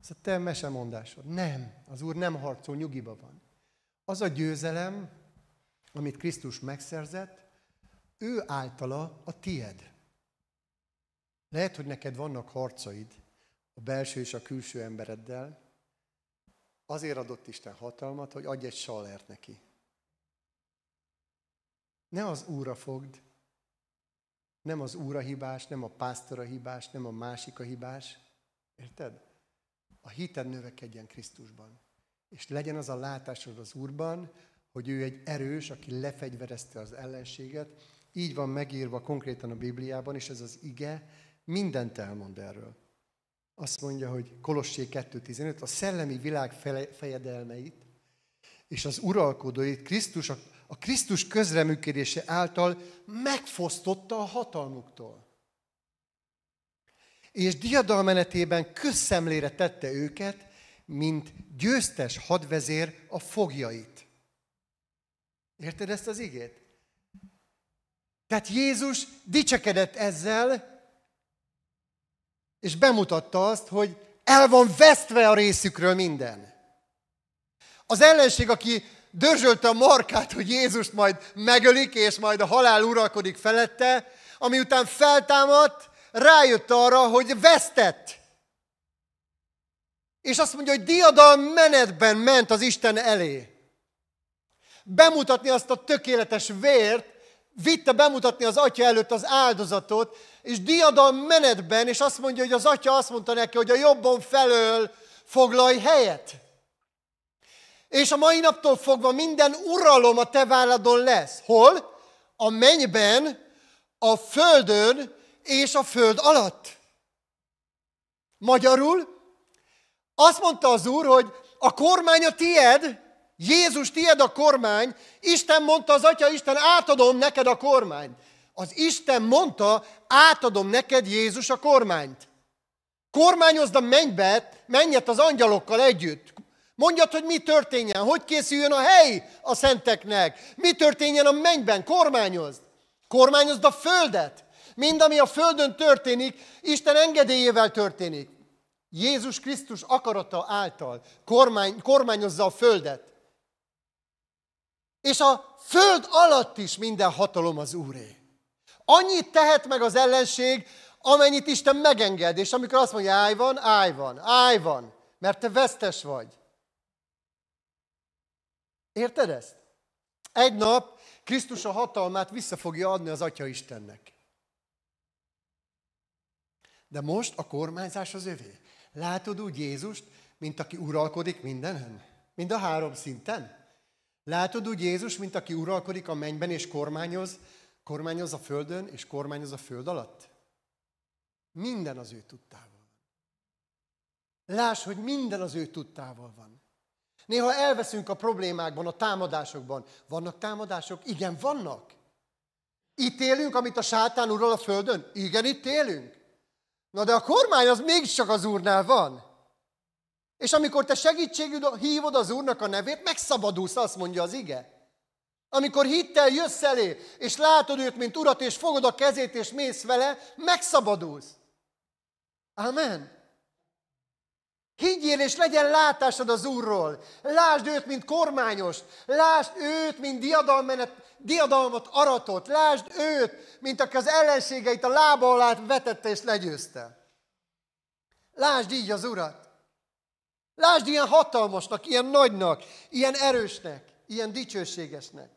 Ez a te mesemondásod. Nem, az Úr nem harcol, nyugiba van. Az a győzelem, amit Krisztus megszerzett, ő általa a tied. Lehet, hogy neked vannak harcaid a belső és a külső embereddel. Azért adott Isten hatalmat, hogy adj egy sallert neki. Ne az Úrra fogd, nem az Úr a hibás, nem a pásztor a hibás, nem a másik a hibás. Érted? A hited növekedjen Krisztusban. És legyen az a látásod az Úrban, hogy ő egy erős, aki lefegyverezte az ellenséget. Így van megírva konkrétan a Bibliában, és ez az ige mindent elmond erről. Azt mondja, hogy Kolossé 2.15, a szellemi világ fejedelmeit és az uralkodóit a Krisztus közreműködése által megfosztotta a hatalmuktól. És diadalmenetében közszemlére tette őket, mint győztes hadvezér a foglyait. Érted ezt az igét? Tehát Jézus dicsekedett ezzel, és bemutatta azt, hogy el van vesztve a részükről minden. Az ellenség, aki dörzsölte a markát, hogy Jézust majd megölik, és majd a halál uralkodik felette, ami után feltámadt, rájött arra, hogy vesztett. És azt mondja, hogy diadalmenetben ment az Isten elé. Bemutatni azt a tökéletes vért, vitte bemutatni az Atya előtt az áldozatot, és diadalmenetben, és azt mondja, hogy az Atya azt mondta neki, hogy a jobbon felől foglalj helyet. És a mai naptól fogva minden uralom a te válladon lesz. Hol? A mennyben, a földön és a föld alatt. Magyarul azt mondta az Úr, hogy a kormány a tied, Jézus tied a kormány, Isten mondta, az Atya Isten, átadom neked a kormányt. Az Isten mondta, átadom neked Jézus a kormányt. Kormányozd a mennyet az angyalokkal együtt. Mondjad, hogy mi történjen, hogy készüljön a hely a szenteknek, mi történjen a mennyben, kormányozd. Kormányozd a földet. Mind, ami a földön történik, Isten engedélyével történik. Jézus Krisztus akarata által kormányozza a földet. És a föld alatt is minden hatalom az Úré. Annyit tehet meg az ellenség, amennyit Isten megenged. És amikor azt mondja, állj van, állj van, állj van, mert te vesztes vagy. Érted ezt? Egy nap Krisztus a hatalmát vissza fogja adni az Atya Istennek. De most a kormányzás az övé. Látod úgy Jézust, mint aki uralkodik mindenen? Mind a 3 szinten? Látod úgy Jézus, mint aki uralkodik a mennyben és kormányoz a földön és kormányoz a föld alatt? Minden az ő tudtával van. Láss, hogy minden az ő tudtával van. Néha elveszünk a problémákban, a támadásokban. Vannak támadások? Igen, vannak. Itt élünk, amit a sátán ural a földön? Igen, itt élünk. Na de a kormány az mégiscsak az Úrnál van. És amikor te segítségül hívod az Úrnak a nevét, megszabadulsz, azt mondja az ige. Amikor hittel jössz elé, és látod őt, mint Urat, és fogod a kezét, és mész vele, megszabadulsz. Amen. Higgyél, és legyen látásod az Úrról. Lásd őt, mint kormányos. Lásd őt, mint diadalmat aratott. Lásd őt, mint aki az ellenségeit a lába alá vetette és legyőzte. Lásd így az Urat. Lásd ilyen hatalmasnak, ilyen nagynak, ilyen erősnek, ilyen dicsőségesnek.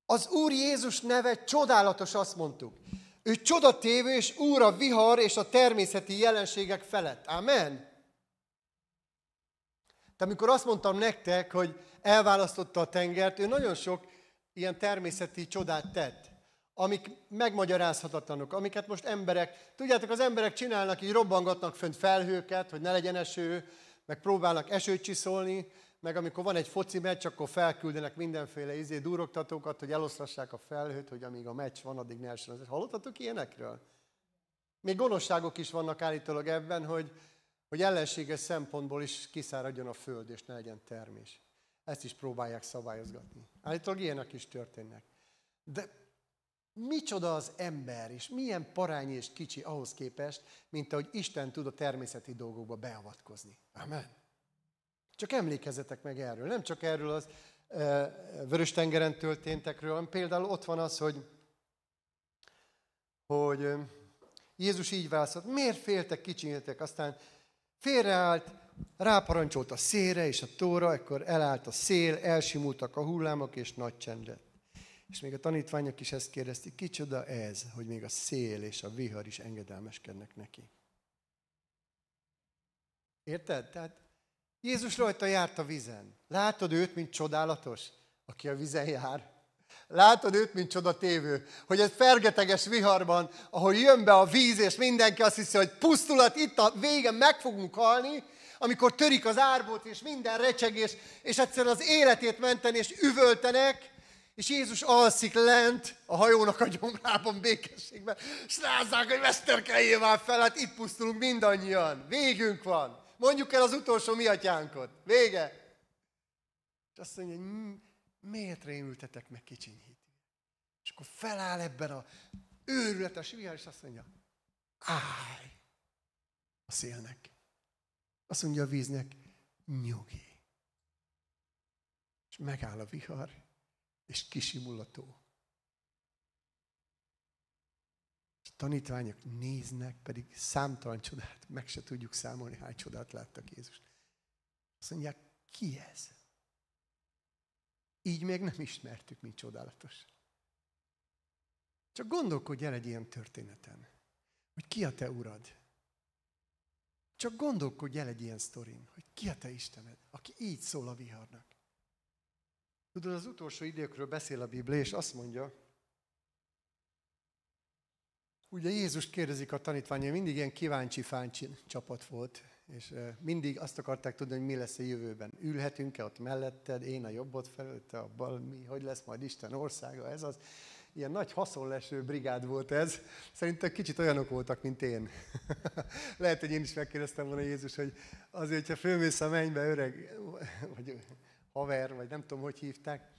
Az Úr Jézus neve csodálatos, azt mondtuk. Ő csodatévő és Úr a vihar és a természeti jelenségek felett. Amen. De amikor azt mondtam nektek, hogy elválasztotta a tengert, ő nagyon sok ilyen természeti csodát tett, amik megmagyarázhatatlanok, amiket most emberek, tudjátok, az emberek csinálnak, így robbangatnak fönt felhőket, hogy ne legyen eső, meg próbálnak esőt csiszolni, meg amikor van egy foci meccs, akkor felküldenek mindenféle durogtatókat, hogy eloszlassák a felhőt, hogy amíg a meccs van, addig ne essen. Hallottatok ilyenekről? Még gonoszságok is vannak állítólag ebben, hogy ellenséges szempontból is kiszáradjon a föld, és ne legyen termés. Ezt is próbálják szabályozgatni. Állítólag ilyenek is történnek. De micsoda az ember, és milyen parányi és kicsi ahhoz képest, mint ahogy Isten tud a természeti dolgokba beavatkozni. Amen. Csak emlékezzetek meg erről. Nem csak erről az Vörös-tengeren történtekről, hanem például ott van az, hogy Jézus így válaszolt, miért féltek, kicsinyítek? Aztán félreállt, ráparancsolt a szélre és a tóra, akkor elállt a szél, elsimultak a hullámok, és nagy csend lett. És még a tanítványok is ezt kérdezték, kicsoda ez, hogy még a szél és a vihar is engedelmeskednek neki. Érted? Tehát Jézus rajta járt a vízen. Látod őt, mint csodálatos, aki a vízen jár? Látod őt, mint csodatévő, hogy egy fergeteges viharban, ahol jön be a víz, és mindenki azt hiszi, hogy pusztulat, itt a vége, meg fogunk halni, amikor törik az árbóc, és minden recsegés, és egyszerűen az életét menteni, és üvöltenek, és Jézus alszik lent a hajónak a gyomrában, békességben, és rázzák, hogy mesterkeljél már fel, hát itt pusztulunk mindannyian, végünk van. Mondjuk el az utolsó mi atyánkot. Vége. És azt mondja, hogy miért rémültetek meg kicsiny hitű? És akkor feláll ebben a őrületes vihar, és azt mondja, állj a szélnek. Azt mondja a víznek, nyugi. És megáll a vihar, és kisimul a tó. És a tanítványok néznek, pedig számtalan csodát, meg se tudjuk számolni, hány csodát láttak Jézust. Azt mondják, ki ez? Így még nem ismertük, mint csodálatos. Csak gondolkodj el egy ilyen történeten, hogy ki a te urad. Csak gondolkodj el egy ilyen sztorin, hogy ki a te Istened, aki így szól a viharnak. Tudod, az utolsó időkről beszél a Biblia, és azt mondja, ugye Jézus kérdezik a tanítványai, mindig ilyen kíváncsi-fáncsi csapat volt, és mindig azt akarták tudni, hogy mi lesz a jövőben. Ülhetünk-e ott melletted, én a jobbot felől, te a bal, hogy lesz majd Isten országa, ez az. Ilyen nagy haszonleső brigád volt ez. Szerintem kicsit olyanok voltak, mint én. Lehet, hogy én is megkérdeztem volna Jézus, hogy azért, hogyha fölmész a mennybe öreg, vagy haver, vagy nem tudom, hogy hívták,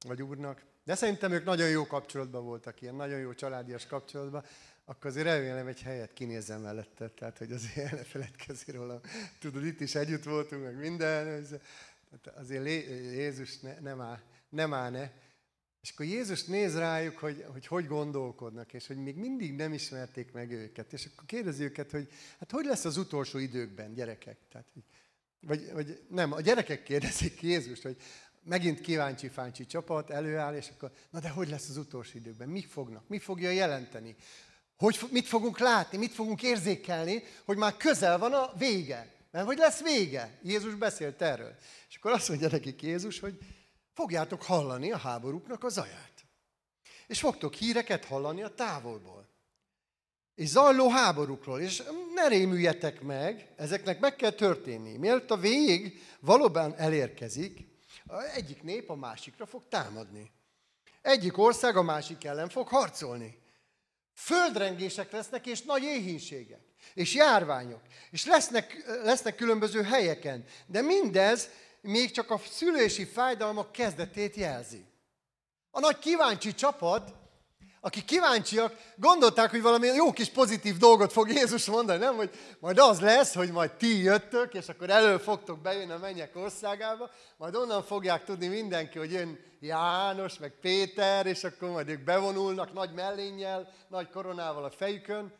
vagy úrnak. De szerintem ők nagyon jó kapcsolatban voltak, ilyen nagyon jó családias kapcsolatban, akkor azért remélem egy helyet kinézzem mellette, tehát hogy azért el ne feledkezz róla. Tudod, itt is együtt voltunk, meg minden. Azért Jézus nem áll ne. És akkor Jézus néz rájuk, hogy gondolkodnak, és hogy még mindig nem ismerték meg őket. És akkor kérdezi őket, hogy hát hogy lesz az utolsó időkben, gyerekek? Tehát, vagy nem, a gyerekek kérdezik Jézust, hogy megint kíváncsi-fáncsi csapat előáll, és akkor, na de hogy lesz az utolsó időkben? Mik fognak? Mi fogja jelenteni? Hogy mit fogunk látni, mit fogunk érzékelni, hogy már közel van a vége. Mert hogy lesz vége. Jézus beszélt erről. És akkor azt mondja nekik Jézus, hogy fogjátok hallani a háborúknak a zaját. És fogtok híreket hallani a távolból. És zajló háborúkról. És ne rémüljetek meg, ezeknek meg kell történni. Mielőtt a vég valóban elérkezik, egyik nép a másikra fog támadni. Egyik ország a másik ellen fog harcolni. Földrengések lesznek, és nagy éhínségek, és járványok, és lesznek különböző helyeken. De mindez még csak a szülési fájdalmak kezdetét jelzi. A nagy kíváncsi csapat, akik kíváncsiak, gondolták, hogy valami jó kis pozitív dolgot fog Jézus mondani, nem? Hogy majd az lesz, hogy majd ti jöttök, és akkor elő fogtok bejönni a mennyek országába, majd onnan fogják tudni mindenki, hogy jön János, meg Péter, és akkor majd ők bevonulnak nagy mellénnyel, nagy koronával a fejükön,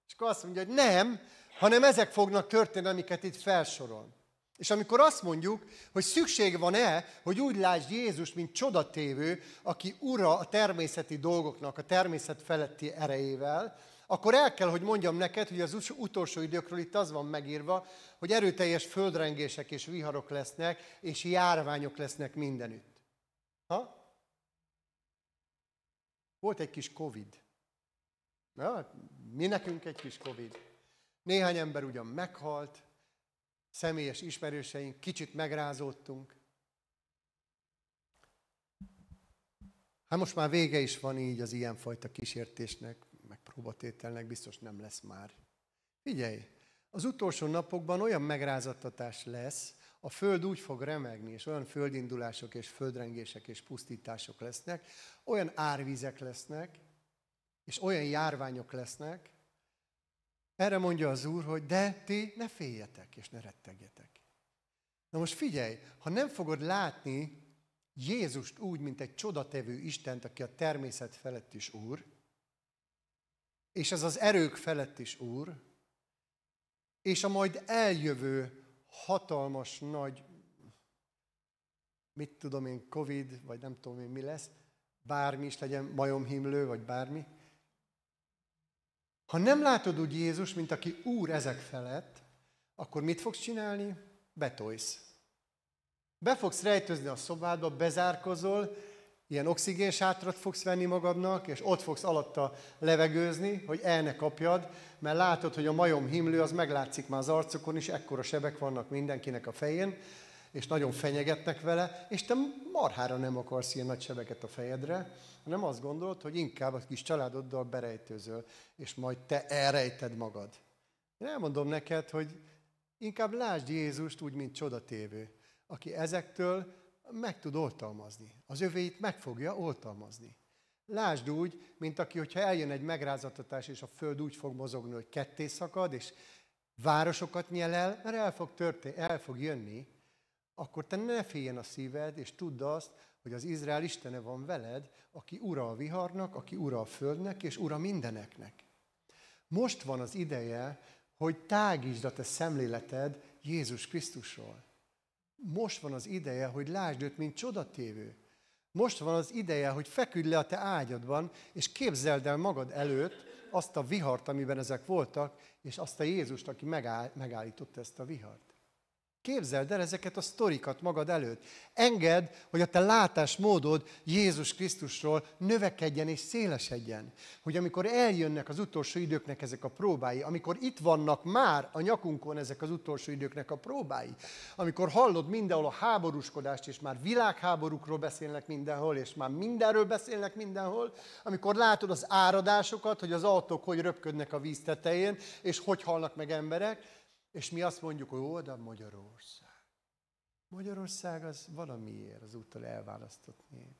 és akkor azt mondja, hogy nem, hanem ezek fognak történni, amiket itt felsorol. És amikor azt mondjuk, hogy szükség van-e, hogy úgy lásd Jézus, mint csodatévő, aki ura a természeti dolgoknak, a természet feletti erejével, akkor el kell, hogy mondjam neked, hogy az utolsó időkről itt az van megírva, hogy erőteljes földrengések és viharok lesznek, és járványok lesznek mindenütt. Ha? Volt egy kis Covid. Na, mi nekünk egy kis Covid. Néhány ember ugyan meghalt, személyes ismerőseink, kicsit megrázódtunk. Hát most már vége is van így az ilyenfajta kísértésnek, meg próbatételnek, biztos nem lesz már. Figyelj, az utolsó napokban olyan megrázattatás lesz, a föld úgy fog remegni, és olyan földindulások és földrengések és pusztítások lesznek, olyan árvizek lesznek, és olyan járványok lesznek. Erre mondja az Úr, hogy de ti ne féljetek, és ne rettegjetek. Na most figyelj, ha nem fogod látni Jézust úgy, mint egy csodatevő Istent, aki a természet felett is Úr, és ez az erők felett is Úr, és a majd eljövő hatalmas nagy, mit tudom én, Covid, vagy nem tudom én mi lesz, bármi is legyen, majomhimlő, vagy bármi. Ha nem látod úgy Jézus, mint aki Úr ezek felett, akkor mit fogsz csinálni? Betolsz. Be fogsz rejtőzni a szobádba, bezárkozol, ilyen oxigénsátrat fogsz venni magadnak, és ott fogsz alatta levegőzni, hogy el ne kapjad, mert látod, hogy a majomhimlő az meglátszik már az arcokon is, ekkora sebek vannak mindenkinek a fején, és nagyon fenyegetnek vele, és te marhára nem akarsz ilyen nagy sebeket a fejedre, hanem azt gondolod, hogy inkább a kis családoddal berejtőzöl, és majd te elrejted magad. Én elmondom neked, hogy inkább lásd Jézust úgy, mint csodatévő, aki ezektől meg tud oltalmazni. Az övéit meg fogja oltalmazni. Lásd úgy, mint aki, hogyha eljön egy megrázattatás, és a föld úgy fog mozogni, hogy ketté szakad, és városokat nyel el, mert el fog jönni, akkor te ne féljen a szíved, és tudd azt, hogy az Izrael Istene van veled, aki ura a viharnak, aki ura a földnek, és ura mindeneknek. Most van az ideje, hogy tágítsd a te szemléleted Jézus Krisztusról. Most van az ideje, hogy lásd őt, mint csodatévő. Most van az ideje, hogy feküdj le a te ágyadban, és képzeld el magad előtt azt a vihart, amiben ezek voltak, és azt a Jézust, aki megállította ezt a vihart. Képzeld el ezeket a sztorikat magad előtt. Engedd, hogy a te látásmódod Jézus Krisztusról növekedjen és szélesedjen. Hogy amikor eljönnek az utolsó időknek ezek a próbái, amikor itt vannak már a nyakunkon ezek az utolsó időknek a próbái, amikor hallod mindenhol a háborúskodást, és már világháborúkról beszélnek mindenhol, és már mindenről beszélnek mindenhol, amikor látod az áradásokat, hogy az autók hogy röpködnek a víz tetején, és hogy halnak meg emberek, és mi azt mondjuk, hogy ó, de Magyarország. Magyarország az valamiért az úttól elválasztott nép.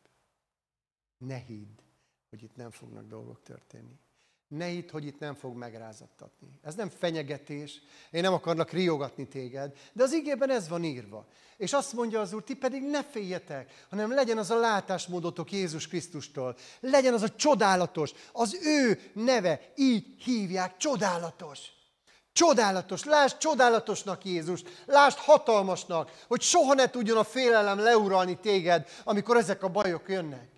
Ne hidd, hogy itt nem fognak dolgok történni. Ne hidd, hogy itt nem fog megrázattatni. Ez nem fenyegetés, én nem akarnak riogatni téged, de az igében ez van írva. És azt mondja az Úr, ti pedig ne féljetek, hanem legyen az a látásmódotok Jézus Krisztustól. Legyen az a csodálatos, az ő neve, így hívják, csodálatos. Csodálatos, lásd csodálatosnak Jézust, lásd hatalmasnak, hogy soha ne tudjon a félelem leuralni téged, amikor ezek a bajok jönnek.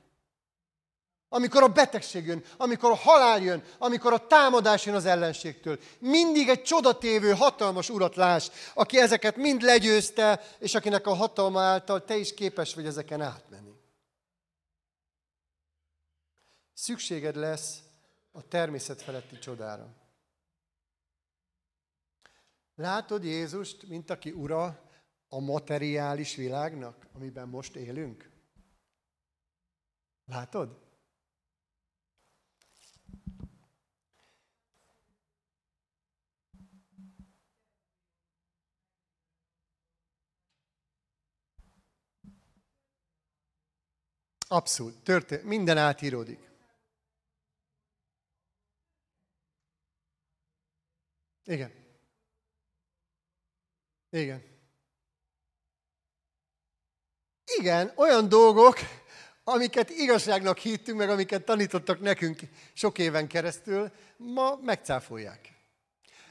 amikor a betegség jön, amikor a halál jön, amikor a támadás jön az ellenségtől. Mindig egy csodatévő, hatalmas urat láss, aki ezeket mind legyőzte, és akinek a hatalma által te is képes vagy ezeken átmenni. Szükséged lesz a természet feletti csodára. Látod Jézust, mint aki ura a materiális világnak, amiben most élünk? Látod? Abszolút, minden átíródik. Igen. Igen. Igen, olyan dolgok, amiket igazságnak hittünk, meg amiket tanítottak nekünk sok éven keresztül, ma megcáfolják.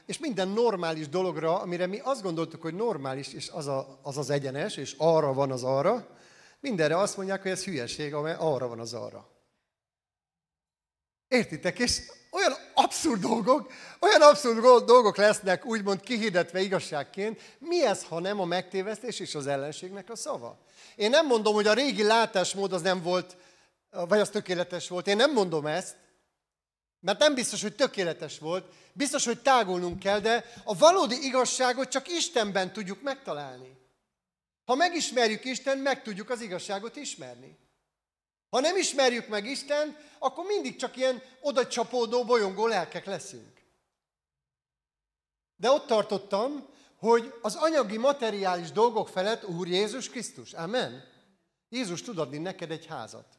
És minden normális dologra, amire mi azt gondoltuk, hogy normális, és az egyenes, és arra van az arra, mindenre azt mondják, hogy ez hülyeség, amely arra van az arra. Értitek? És olyan abszurd dolgok lesznek úgymond kihirdetve igazságként. Mi ez, ha nem a megtévesztés és az ellenségnek a szava? Én nem mondom, hogy a régi látásmód az nem volt, vagy az tökéletes volt. Én nem mondom ezt, mert nem biztos, hogy tökéletes volt. Biztos, hogy tágulnunk kell, de a valódi igazságot csak Istenben tudjuk megtalálni. Ha megismerjük Istent, meg tudjuk az igazságot ismerni. Ha nem ismerjük meg Istent, akkor mindig csak ilyen odacsapódó, bolyongó lelkek leszünk. De ott tartottam, hogy az anyagi, materiális dolgok felett Úr Jézus Krisztus. Amen. Jézus tud adni neked egy házat.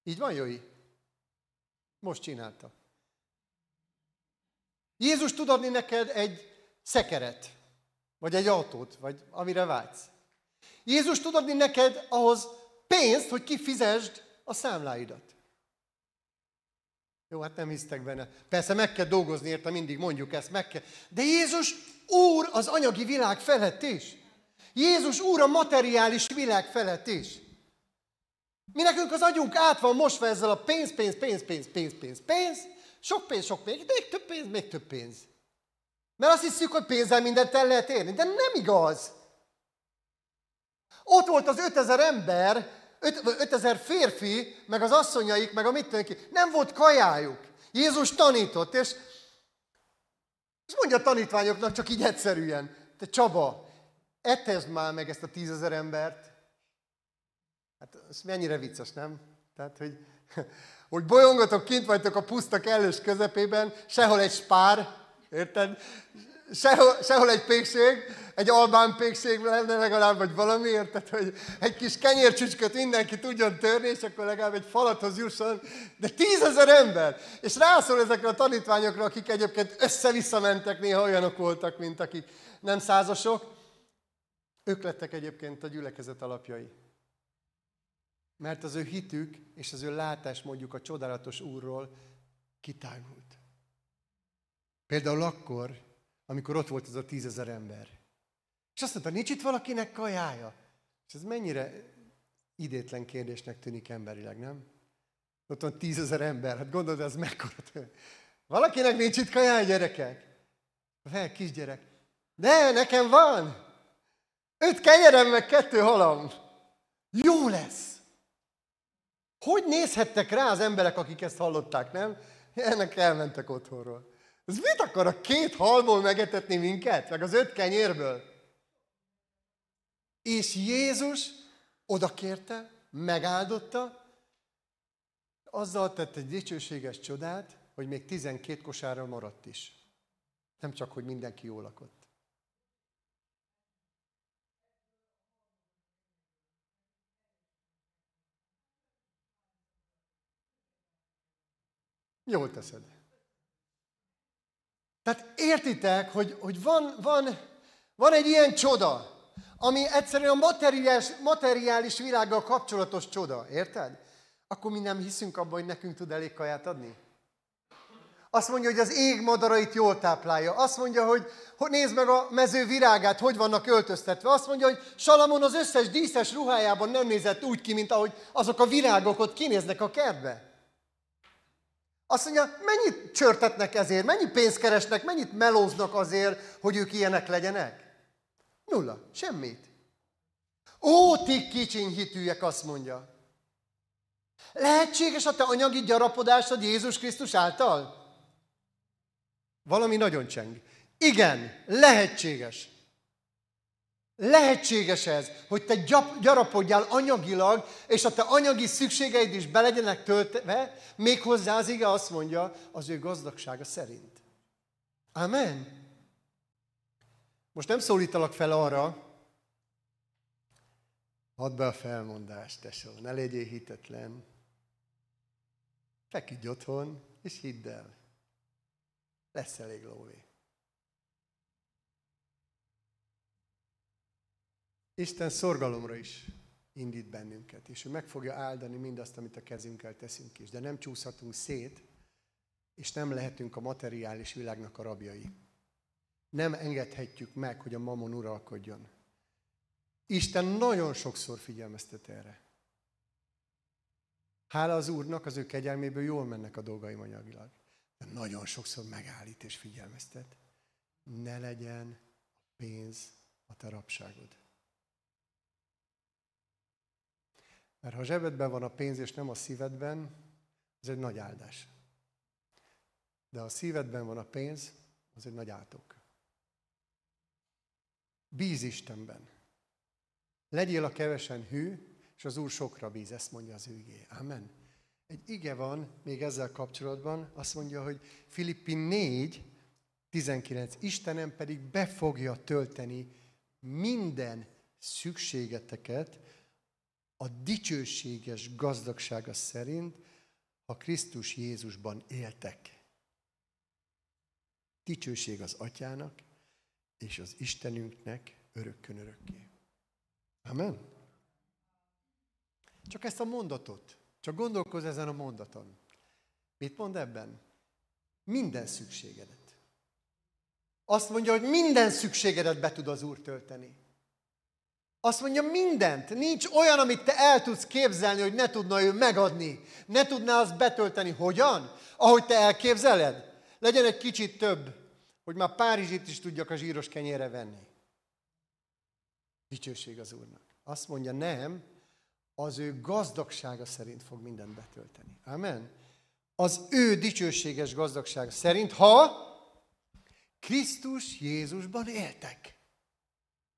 Így van, Jói? Most csinálta. Jézus tud adni neked egy szekeret, vagy egy autót, vagy amire vágysz. Jézus tud adni neked ahhoz pénzt, hogy kifizesd a számláidat. Jó, hát nem hisztek benne. Persze meg kell dolgozni érte, mindig mondjuk ezt, meg kell. De Jézus Úr az anyagi világ felett is. Jézus Úr a materiális világ felett is. Mi nekünk az agyunk át van mosva ezzel a pénz, sok pénz, még több pénz. Mert azt hiszük, hogy pénzzel mindent el lehet érni, de nem igaz. Ott volt az 5000 ember, 5000 férfi, meg az asszonyaik, meg a mit tudom ki, nem volt kajájuk. Jézus tanított, és mondja a tanítványoknak csak így egyszerűen, te Csaba, etesd már meg ezt a 10 000 embert. Hát ez mennyire vicces, nem? Tehát, hogy bolyongatok, kint vagytok a puszta kellős közepében, sehol egy spár, érted? Sehol egy pékség, egy albán pékség lenne legalább, vagy valami, érted, hogy egy kis kenyércsücsköt mindenki tudjon törni, és akkor legalább egy falathoz jusson, de 10 000 ember! És rászól ezekre a tanítványokra, akik egyébként össze-vissza mentek, néha olyanok voltak, mint akik nem százasok. Ők lettek egyébként a gyülekezet alapjai. Mert az ő hitük és az ő látásmódjuk a csodálatos Úrról kitágult. Például akkor, amikor ott volt ez a 10 000 ember. És azt mondta, nincs itt valakinek kajája? És ez mennyire idétlen kérdésnek tűnik emberileg, nem? Ott van 10 000 ember, hát gondolod, ez mekkora. Valakinek nincs itt kajája, gyerekek? Fel, kisgyerek. De, nekem van! 5 kenyerem, meg 2 halam. Jó lesz! Hogy nézhettek rá az emberek, akik ezt hallották, nem? Ennek elmentek otthonról. Ez mit akar a 2 halból megetetni minket? Meg az 5 kenyérből? És Jézus odakérte, megáldotta, azzal tett egy dicsőséges csodát, hogy még 12 kosárral maradt is. Nem csak, hogy mindenki jól lakott. Jól teszed. Tehát értitek, hogy van egy ilyen csoda, ami egyszerűen a materiális világgal kapcsolatos csoda, érted? Akkor mi nem hiszünk abban, hogy nekünk tud elég kaját adni? Azt mondja, hogy az ég madarait jól táplálja. Azt mondja, hogy nézd meg a mező virágát, hogy vannak öltöztetve. Azt mondja, hogy Salamon az összes díszes ruhájában nem nézett úgy ki, mint ahogy azok a virágok ott kinéznek a kertbe. Azt mondja, mennyit csörtetnek ezért, mennyi pénzt keresnek, mennyit melóznak azért, hogy ők ilyenek legyenek? Nulla, semmit. Ó, ti kicsiny hitűek, azt mondja. Lehetséges a te anyagi gyarapodásod Jézus Krisztus által? Valami nagyon cseng. Igen, lehetséges. Lehetséges ez, hogy te gyarapodjál anyagilag, és a te anyagi szükségeid is be legyenek töltve, méghozzá az ige azt mondja, az ő gazdagsága szerint. Amen. Most nem szólítalak fel arra, add be a felmondást, tesó, ne legyél hitetlen. Feküdj otthon, és hidd el. Lesz elég lóvé. Isten szorgalomra is indít bennünket, és ő meg fogja áldani mindazt, amit a kezünkkel teszünk is. De nem csúszhatunk szét, és nem lehetünk a materiális világnak a rabjai. Nem engedhetjük meg, hogy a mamon uralkodjon. Isten nagyon sokszor figyelmeztet erre. Hála az Úrnak, az ő kegyelméből jól mennek a dolgaim anyagilag. De nagyon sokszor megállít és figyelmeztet. Ne legyen a pénz a te rabságod. Mert ha a zsebedben van a pénz, és nem a szívedben, az egy nagy áldás. De ha a szívedben van a pénz, az egy nagy átok. Bíz Istenben. Legyél a kevesen hű, és az Úr sokra bíz, ezt mondja az ő igéje. Amen. Egy ige van még ezzel kapcsolatban, azt mondja, hogy Filippi 4:19, Istenem pedig be fogja tölteni minden szükségeteket a dicsőséges gazdagsága szerint, ha Krisztus Jézusban éltek. Dicsőség az Atyának és az Istenünknek örökkön örökké. Amen? Csak ezt a mondatot, csak gondolkozz ezen a mondaton. Mit mond ebben? Minden szükségedet. Azt mondja, hogy minden szükségedet be tud az Úr tölteni. Azt mondja, mindent. Nincs olyan, amit te el tudsz képzelni, hogy ne tudna ő megadni. Ne tudná azt betölteni. Hogyan? Ahogy te elképzeled. Legyen egy kicsit több, hogy már Párizsit is tudjak a zsíros kenyérre venni. Dicsőség az Úrnak. Azt mondja, nem, az ő gazdagsága szerint fog mindent betölteni. Amen. Az ő dicsőséges gazdagsága szerint, ha Krisztus Jézusban éltek.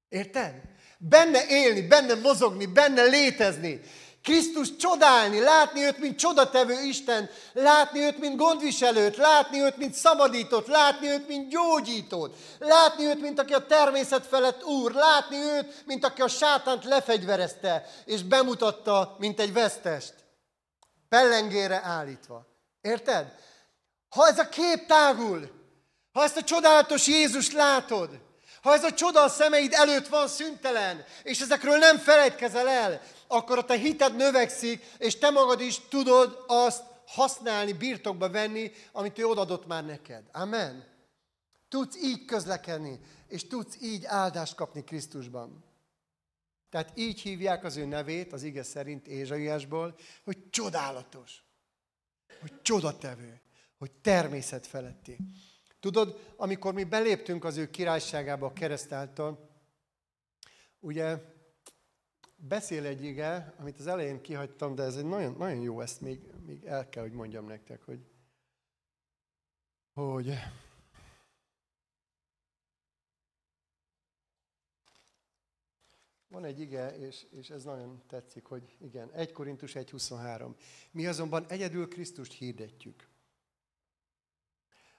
Érted? Benne élni, benne mozogni, benne létezni. Krisztus csodálni, látni őt, mint csodatevő Isten, látni őt, mint gondviselőt, látni őt, mint szabadítót, látni őt, mint gyógyítót, látni őt, mint aki a természet felett úr, látni őt, mint aki a sátánt lefegyverezte, és bemutatta, mint egy vesztest, pellengére állítva. Érted? Ha ez a kép tágul, ha ezt a csodálatos Jézust látod, ha ez a csoda a szemeid előtt van szüntelen, és ezekről nem felejtkezel el, akkor a te hited növekszik, és te magad is tudod azt használni, birtokba venni, amit ő odadott már neked. Amen. Tudsz így közlekedni, és tudsz így áldást kapni Krisztusban. Tehát így hívják az ő nevét, az ige szerint Ézsaiásból, hogy csodálatos, hogy csodatevő, hogy természet feletti. Tudod, amikor mi beléptünk az ő királyságába a kereszt által, ugye beszél egy ige, amit az elején kihagytam, de ez egy nagyon, nagyon jó, ezt még el kell, hogy mondjam nektek, hogy van egy ige, és ez nagyon tetszik, hogy igen, 1 Korintus 1:23. Mi azonban egyedül Krisztust hirdetjük,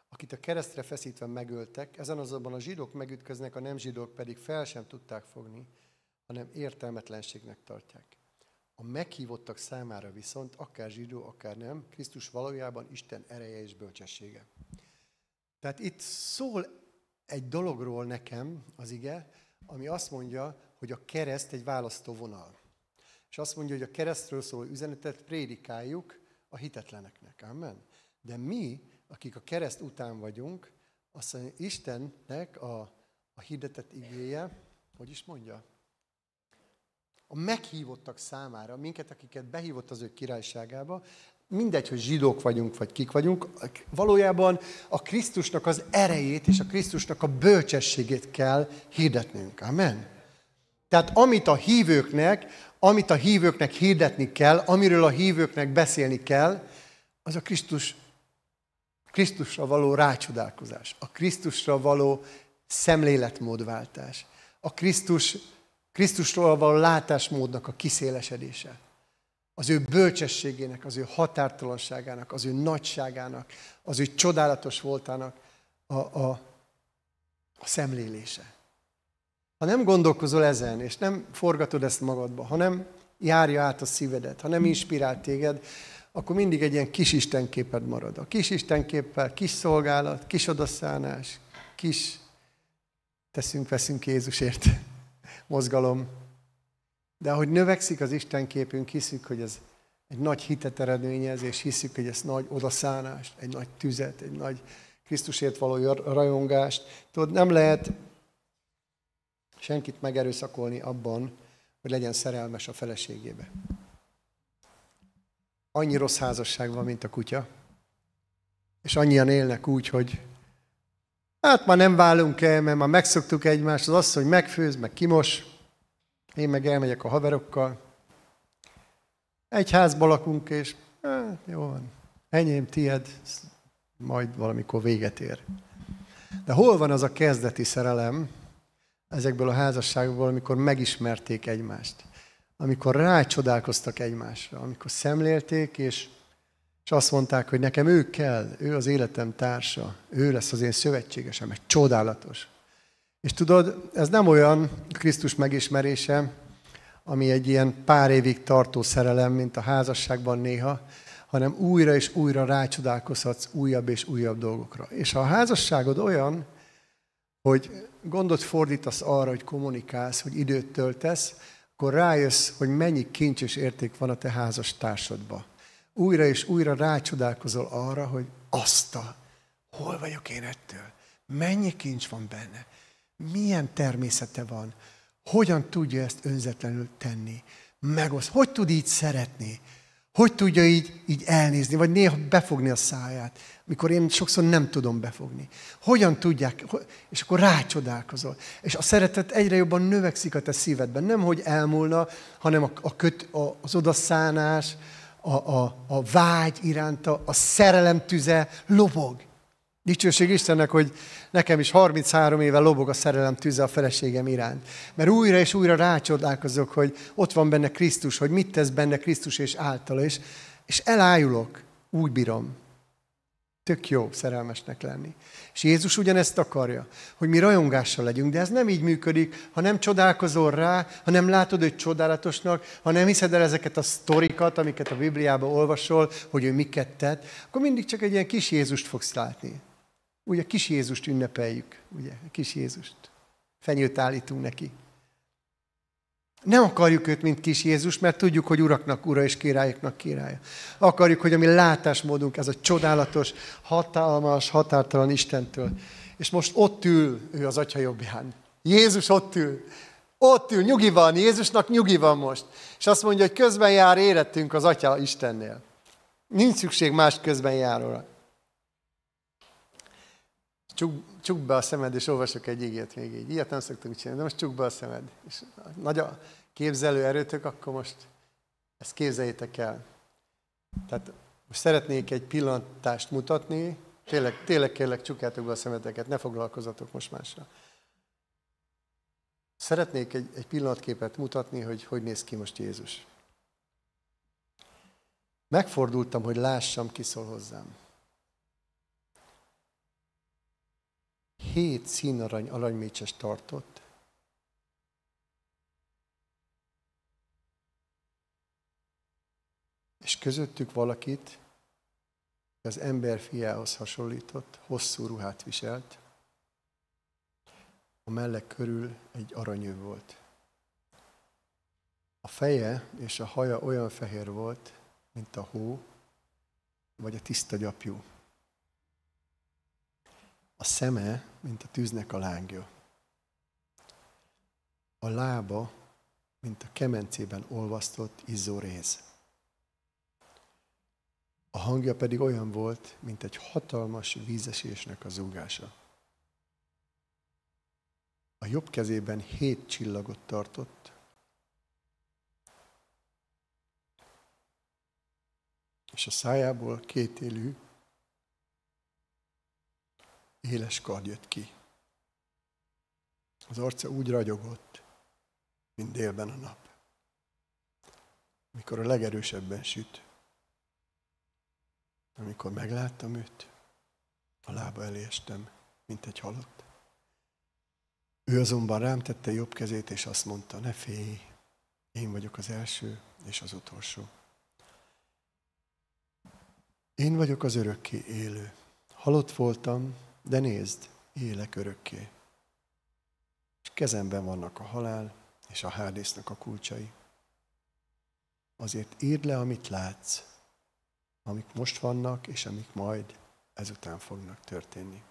akit a keresztre feszítve megöltek, ezen azonban a zsidók megütköznek, a nem zsidók pedig fel sem tudták fogni, hanem értelmetlenségnek tartják. A meghívottak számára viszont, akár zsidó, akár nem, Krisztus valójában Isten ereje és bölcsessége. Tehát itt szól egy dologról nekem az ige, ami azt mondja, hogy a kereszt egy választóvonal. És azt mondja, hogy a keresztről szóló üzenetet prédikáljuk a hitetleneknek. Amen. De mi akik a kereszt után vagyunk, azt mondja, Istennek a hirdetett igéje, hogy is mondja? A meghívottak számára, minket, akiket behívott az ő királyságába, mindegy, hogy zsidók vagyunk, vagy kik vagyunk, valójában a Krisztusnak az erejét és a Krisztusnak a bölcsességét kell hirdetnünk. Amen. Tehát amit a hívőknek hirdetni kell, amiről a hívőknek beszélni kell, az a Krisztusra való rácsodálkozás, a Krisztusra való szemléletmódváltás, a Krisztusról való látásmódnak a kiszélesedése, az ő bölcsességének, az ő határtalanságának, az ő nagyságának, az ő csodálatos voltának a szemlélése. Ha nem gondolkozol ezen, és nem forgatod ezt magadba, hanem járja át a szívedet, ha nem inspirál téged, akkor mindig egy ilyen kis istenképed marad. A kis istenképpel kis szolgálat, kis odaszánás, kis teszünk-veszünk Jézusért mozgalom. De ahogy növekszik az istenképünk, hiszük, hogy ez egy nagy hitet eredményez, és hiszük, hogy ez nagy odaszánást, egy nagy tüzet, egy nagy Krisztusért való rajongást. Tudod, nem lehet senkit megerőszakolni abban, hogy legyen szerelmes a feleségébe. Annyi rossz házasság van, mint a kutya, és annyian élnek úgy, hogy hát már nem válunk el, mert már megszoktuk egymást, az asszony megfőz, meg kimos, én meg elmegyek a haverokkal. Egy házban lakunk, és jó van, enyém, tied, majd valamikor véget ér. De hol van az a kezdeti szerelem ezekből a házasságokból, amikor megismerték egymást? Amikor rácsodálkoztak egymásra, amikor szemlélték, és azt mondták, hogy nekem ő kell, ő az életem társa, ő lesz az én szövetségesem, egy csodálatos. És tudod, ez nem olyan Krisztus megismerése, ami egy ilyen pár évig tartó szerelem, mint a házasságban néha, hanem újra és újra rácsodálkozhatsz újabb és újabb dolgokra. És ha a házasságod olyan, hogy gondot fordítasz arra, hogy kommunikálsz, hogy időt töltesz, akkor rájössz, hogy mennyi kincs és érték van a te házastársadban. Újra és újra rácsodálkozol arra, hogy hol vagyok én ettől? Mennyi kincs van benne? Milyen természete van? Hogyan tudja ezt önzetlenül tenni? Hogy tud így szeretni? Hogy tudja így elnézni? Vagy néha befogni a száját, mikor én sokszor nem tudom befogni. Hogyan tudják? És akkor rácsodálkozol. És a szeretet egyre jobban növekszik a te szívedben. Nem, hogy elmúlna, hanem az odaszánás, a vágy iránta, a szerelem tüze lobog. Dicsőség Istennek, hogy nekem is 33 éve lobog a szerelem tüze a feleségem iránt. Mert újra és újra rácsodálkozok, hogy ott van benne Krisztus, hogy mit tesz benne Krisztus és általa is, és elájulok, úgy bírom. Tök jó szerelmesnek lenni. És Jézus ugyanezt akarja, hogy mi rajongással legyünk, de ez nem így működik, ha nem csodálkozol rá, ha nem látod őt csodálatosnak, ha nem hiszed el ezeket a sztorikat, amiket a Bibliában olvasol, hogy ő miket tett, akkor mindig csak egy ilyen kis Jézust fogsz látni. Ugye kis Jézust ünnepeljük, ugye, kis Jézust. Fenyőt állítunk neki. Nem akarjuk őt, mint kis Jézus, mert tudjuk, hogy uraknak ura és királyoknak királya. Akarjuk, hogy a mi látásmódunk, ez a csodálatos, hatalmas, határtalan Istentől. És most ott ül ő az Atya jobbján. Jézus ott ül. Ott ül, nyugi van, Jézusnak nyugi van most. És azt mondja, hogy közben jár érettünk az Atya Istennél. Nincs szükség más közben járóra. Csukd be a szemed, és olvasok egy igét még így. Ilyet nem szoktunk csinálni, de most csukd be a szemed. És nagy a képzelő erőtök, akkor most ezt képzeljétek el. Tehát most szeretnék egy pillantást mutatni. Tényleg kérlek, csukjátok be a szemeteket, ne foglalkozzatok most másra. Szeretnék egy pillanatképet mutatni, hogy néz ki most Jézus. Megfordultam, hogy lássam, ki szól hozzám. 7 színarany aranymécses tartott. És közöttük valakit, az ember fiához hasonlított, hosszú ruhát viselt. A mellek körül egy aranyő volt. A feje és a haja olyan fehér volt, mint a hó, vagy a tiszta gyapjú. A szeme, mint a tűznek a lángja. A lába, mint a kemencében olvasztott izzó réz. A hangja pedig olyan volt, mint egy hatalmas vízesésnek a zúgása. A jobb kezében 7 csillagot tartott, és a szájából 2 élő, éles kard jött ki. Az arca úgy ragyogott, mint délben a nap, mikor a legerősebben süt. Amikor megláttam őt, a lába elé estem, mint egy halott. Ő azonban rám tette jobb kezét, és azt mondta, ne félj, én vagyok az első és az utolsó. Én vagyok az örökké élő. Halott voltam, de nézd, élek örökké. És kezemben vannak a halál és a Hádésznak a kulcsai. Azért írd le, amit látsz, amik most vannak, és amik majd ezután fognak történni.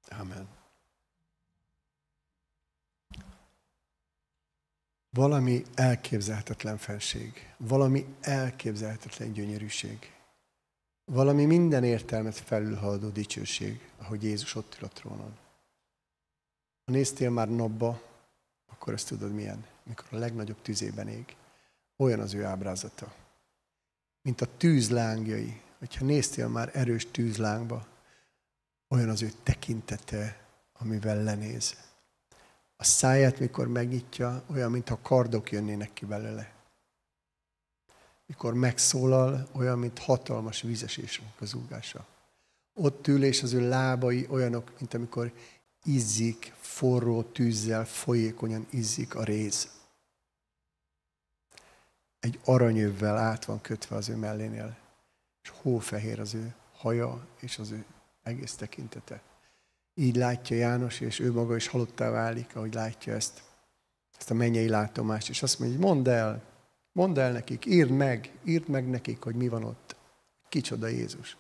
Amen. Valami elképzelhetetlen fenség, valami elképzelhetetlen gyönyörűség, valami minden értelmet felülhaladó dicsőség, ahogy Jézus ott ül a trónon. Ha néztél már napba, akkor ezt tudod milyen, mikor a legnagyobb tüzében ég. Olyan az ő ábrázata. Mint a tűz lángjai. Hogyha néztél már erős tűzlángba, olyan az ő tekintete, amivel lenéz. A száját, mikor megnyitja, olyan, mintha kardok jönnének ki belőle. Mikor megszólal, olyan, mint hatalmas vízesésnek az zúgása. Ott ül, és az ő lábai olyanok, mint amikor izzik, forró tűzzel, folyékonyan izzik a réz. Egy aranyövvel át van kötve az ő mellénél, és hófehér az ő haja, és az ő egész tekintete. Így látja János, és ő maga is halottá válik, ahogy látja ezt a mennyei látomást. És azt mondja, hogy mondd el nekik, írd meg nekik, hogy mi van ott. Kicsoda Jézus.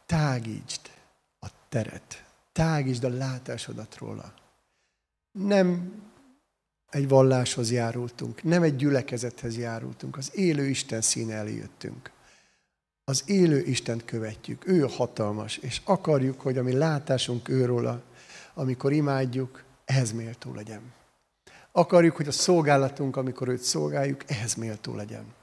Tágítsd a teret, tágítsd a látásodat róla. Nem egy valláshoz járultunk, nem egy gyülekezethez járultunk, az élő Isten színe elé jöttünk. Az élő Istent követjük, ő hatalmas, és akarjuk, hogy a mi látásunk őróla, amikor imádjuk, ehhez méltó legyen. Akarjuk, hogy a szolgálatunk, amikor őt szolgáljuk, ehhez méltó legyen.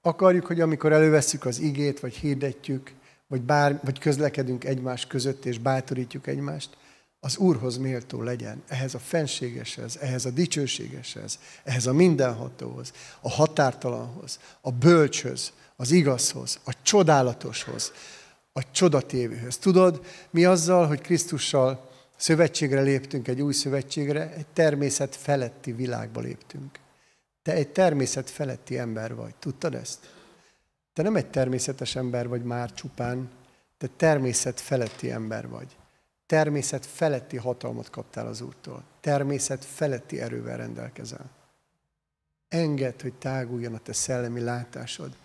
Akarjuk, hogy amikor elővesszük az igét, vagy hirdetjük, vagy közlekedünk egymás között, és bátorítjuk egymást, az Úrhoz méltó legyen, ehhez a fenségeshez, ehhez a dicsőségeshez, ehhez a mindenhatóhoz, a határtalanhoz, a bölcshöz, az igazhoz, a csodálatoshoz, a csodatévőhöz. Tudod, mi azzal, hogy Krisztussal szövetségre léptünk, egy új szövetségre, egy természet feletti világba léptünk. Te egy természet feletti ember vagy. Tudtad ezt? Te nem egy természetes ember vagy már csupán, te természet feletti ember vagy. Természet feletti hatalmat kaptál az Úrtól. Természet feletti erővel rendelkezel. Engedd, hogy táguljon a te szellemi látásod.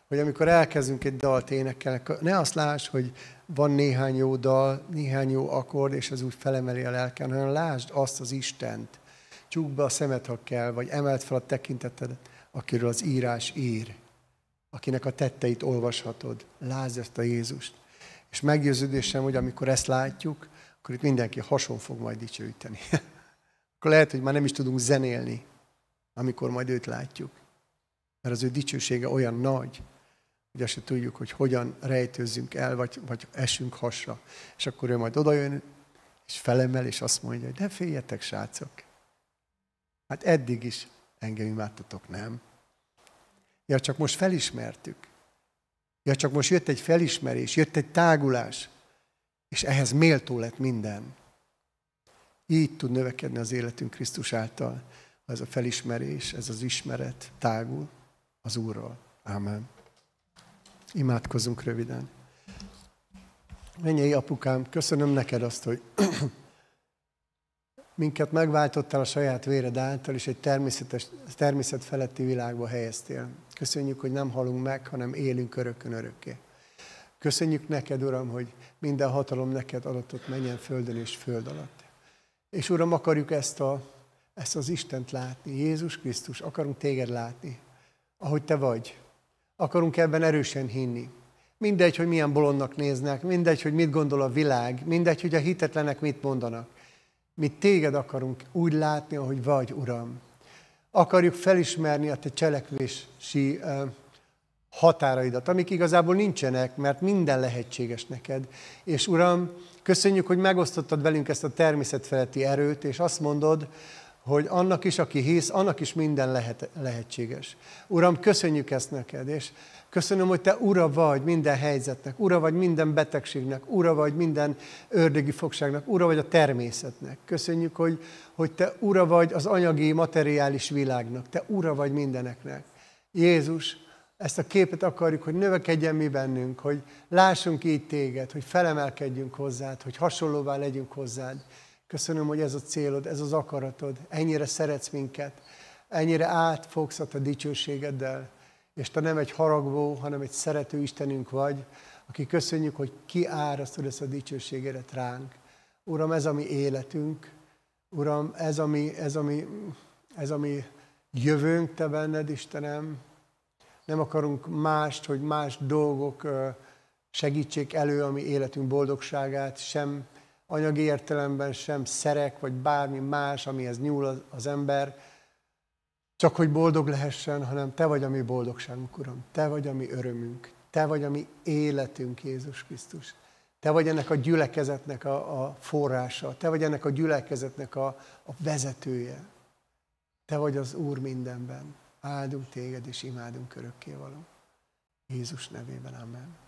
Hogy amikor elkezdünk egy dalt énekelni, ne azt láss, hogy van néhány jó dal, néhány jó akkord, és az úgy felemeli a lelken, hanem lásd azt az Istent. Csukd be a szemed, ha kell, vagy emeld fel a tekintetedet, akiről az írás ír. Akinek a tetteit olvashatod. Lásd ezt a Jézust. És meggyőződésem, hogy amikor ezt látjuk, akkor itt mindenki hason fog majd dicsőíteni. Akkor lehet, hogy már nem is tudunk zenélni, amikor majd őt látjuk. Mert az ő dicsősége olyan nagy, hogy azt se tudjuk, hogy hogyan rejtőzzünk el, vagy esünk hasra. És akkor ő majd odajön, és felemel, és azt mondja, hogy ne féljetek, srácok. Hát eddig is engem imádtatok, nem? Ja, csak most felismertük. Ja, csak most jött egy felismerés, jött egy tágulás, és ehhez méltó lett minden. Így tud növekedni az életünk Krisztus által. Ez a felismerés, ez az ismeret tágul az Úrról. Ámen. Imádkozzunk röviden. Mennyei apukám, köszönöm neked azt, hogy minket megváltottál a saját véred által, és egy természet feletti világba helyeztél. Köszönjük, hogy nem halunk meg, hanem élünk örökkön örökké. Köszönjük neked, Uram, hogy minden hatalom neked adatott menjen földön és föld alatt. És Uram, akarjuk ezt az Istent látni, Jézus Krisztus, akarunk téged látni, ahogy te vagy. Akarunk ebben erősen hinni. Mindegy, hogy milyen bolondnak néznek, mindegy, hogy mit gondol a világ, mindegy, hogy a hitetlenek mit mondanak. Mi téged akarunk úgy látni, ahogy vagy, Uram. Akarjuk felismerni a te cselekvési határaidat, amik igazából nincsenek, mert minden lehetséges neked. És Uram, köszönjük, hogy megosztottad velünk ezt a természetfeletti erőt, és azt mondod, hogy annak is, aki hisz, annak is minden lehetséges. Uram, köszönjük ezt neked, és köszönöm, hogy te ura vagy minden helyzetnek, ura vagy minden betegségnek, ura vagy minden ördögi fogságnak, ura vagy a természetnek. Köszönjük, hogy te ura vagy az anyagi, materiális világnak, te ura vagy mindeneknek. Jézus, ezt a képet akarjuk, hogy növekedjen mi bennünk, hogy lássunk így téged, hogy felemelkedjünk hozzád, hogy hasonlóvá legyünk hozzád. Köszönöm, hogy ez a célod, ez az akaratod, ennyire szeretsz minket, ennyire átfogsz a te dicsőségeddel, és te nem egy haragvó, hanem egy szerető Istenünk vagy, aki köszönjük, hogy kiárasztod ezt a dicsőségedet ránk. Uram, ez a mi életünk, Uram, ez a mi jövőnk te benned, Istenem. Nem akarunk mást, hogy más dolgok segítsék elő a mi életünk boldogságát, sem anyagi értelemben, sem szerek, vagy bármi más, amihez nyúl az ember, csak hogy boldog lehessen, hanem te vagy a mi boldogságunk, Uram. Te vagy a mi örömünk. Te vagy a mi életünk, Jézus Krisztus. Te vagy ennek a gyülekezetnek a forrása. Te vagy ennek a gyülekezetnek a vezetője. Te vagy az Úr mindenben. Áldunk téged és imádunk örökkévaló. Jézus nevében, amen.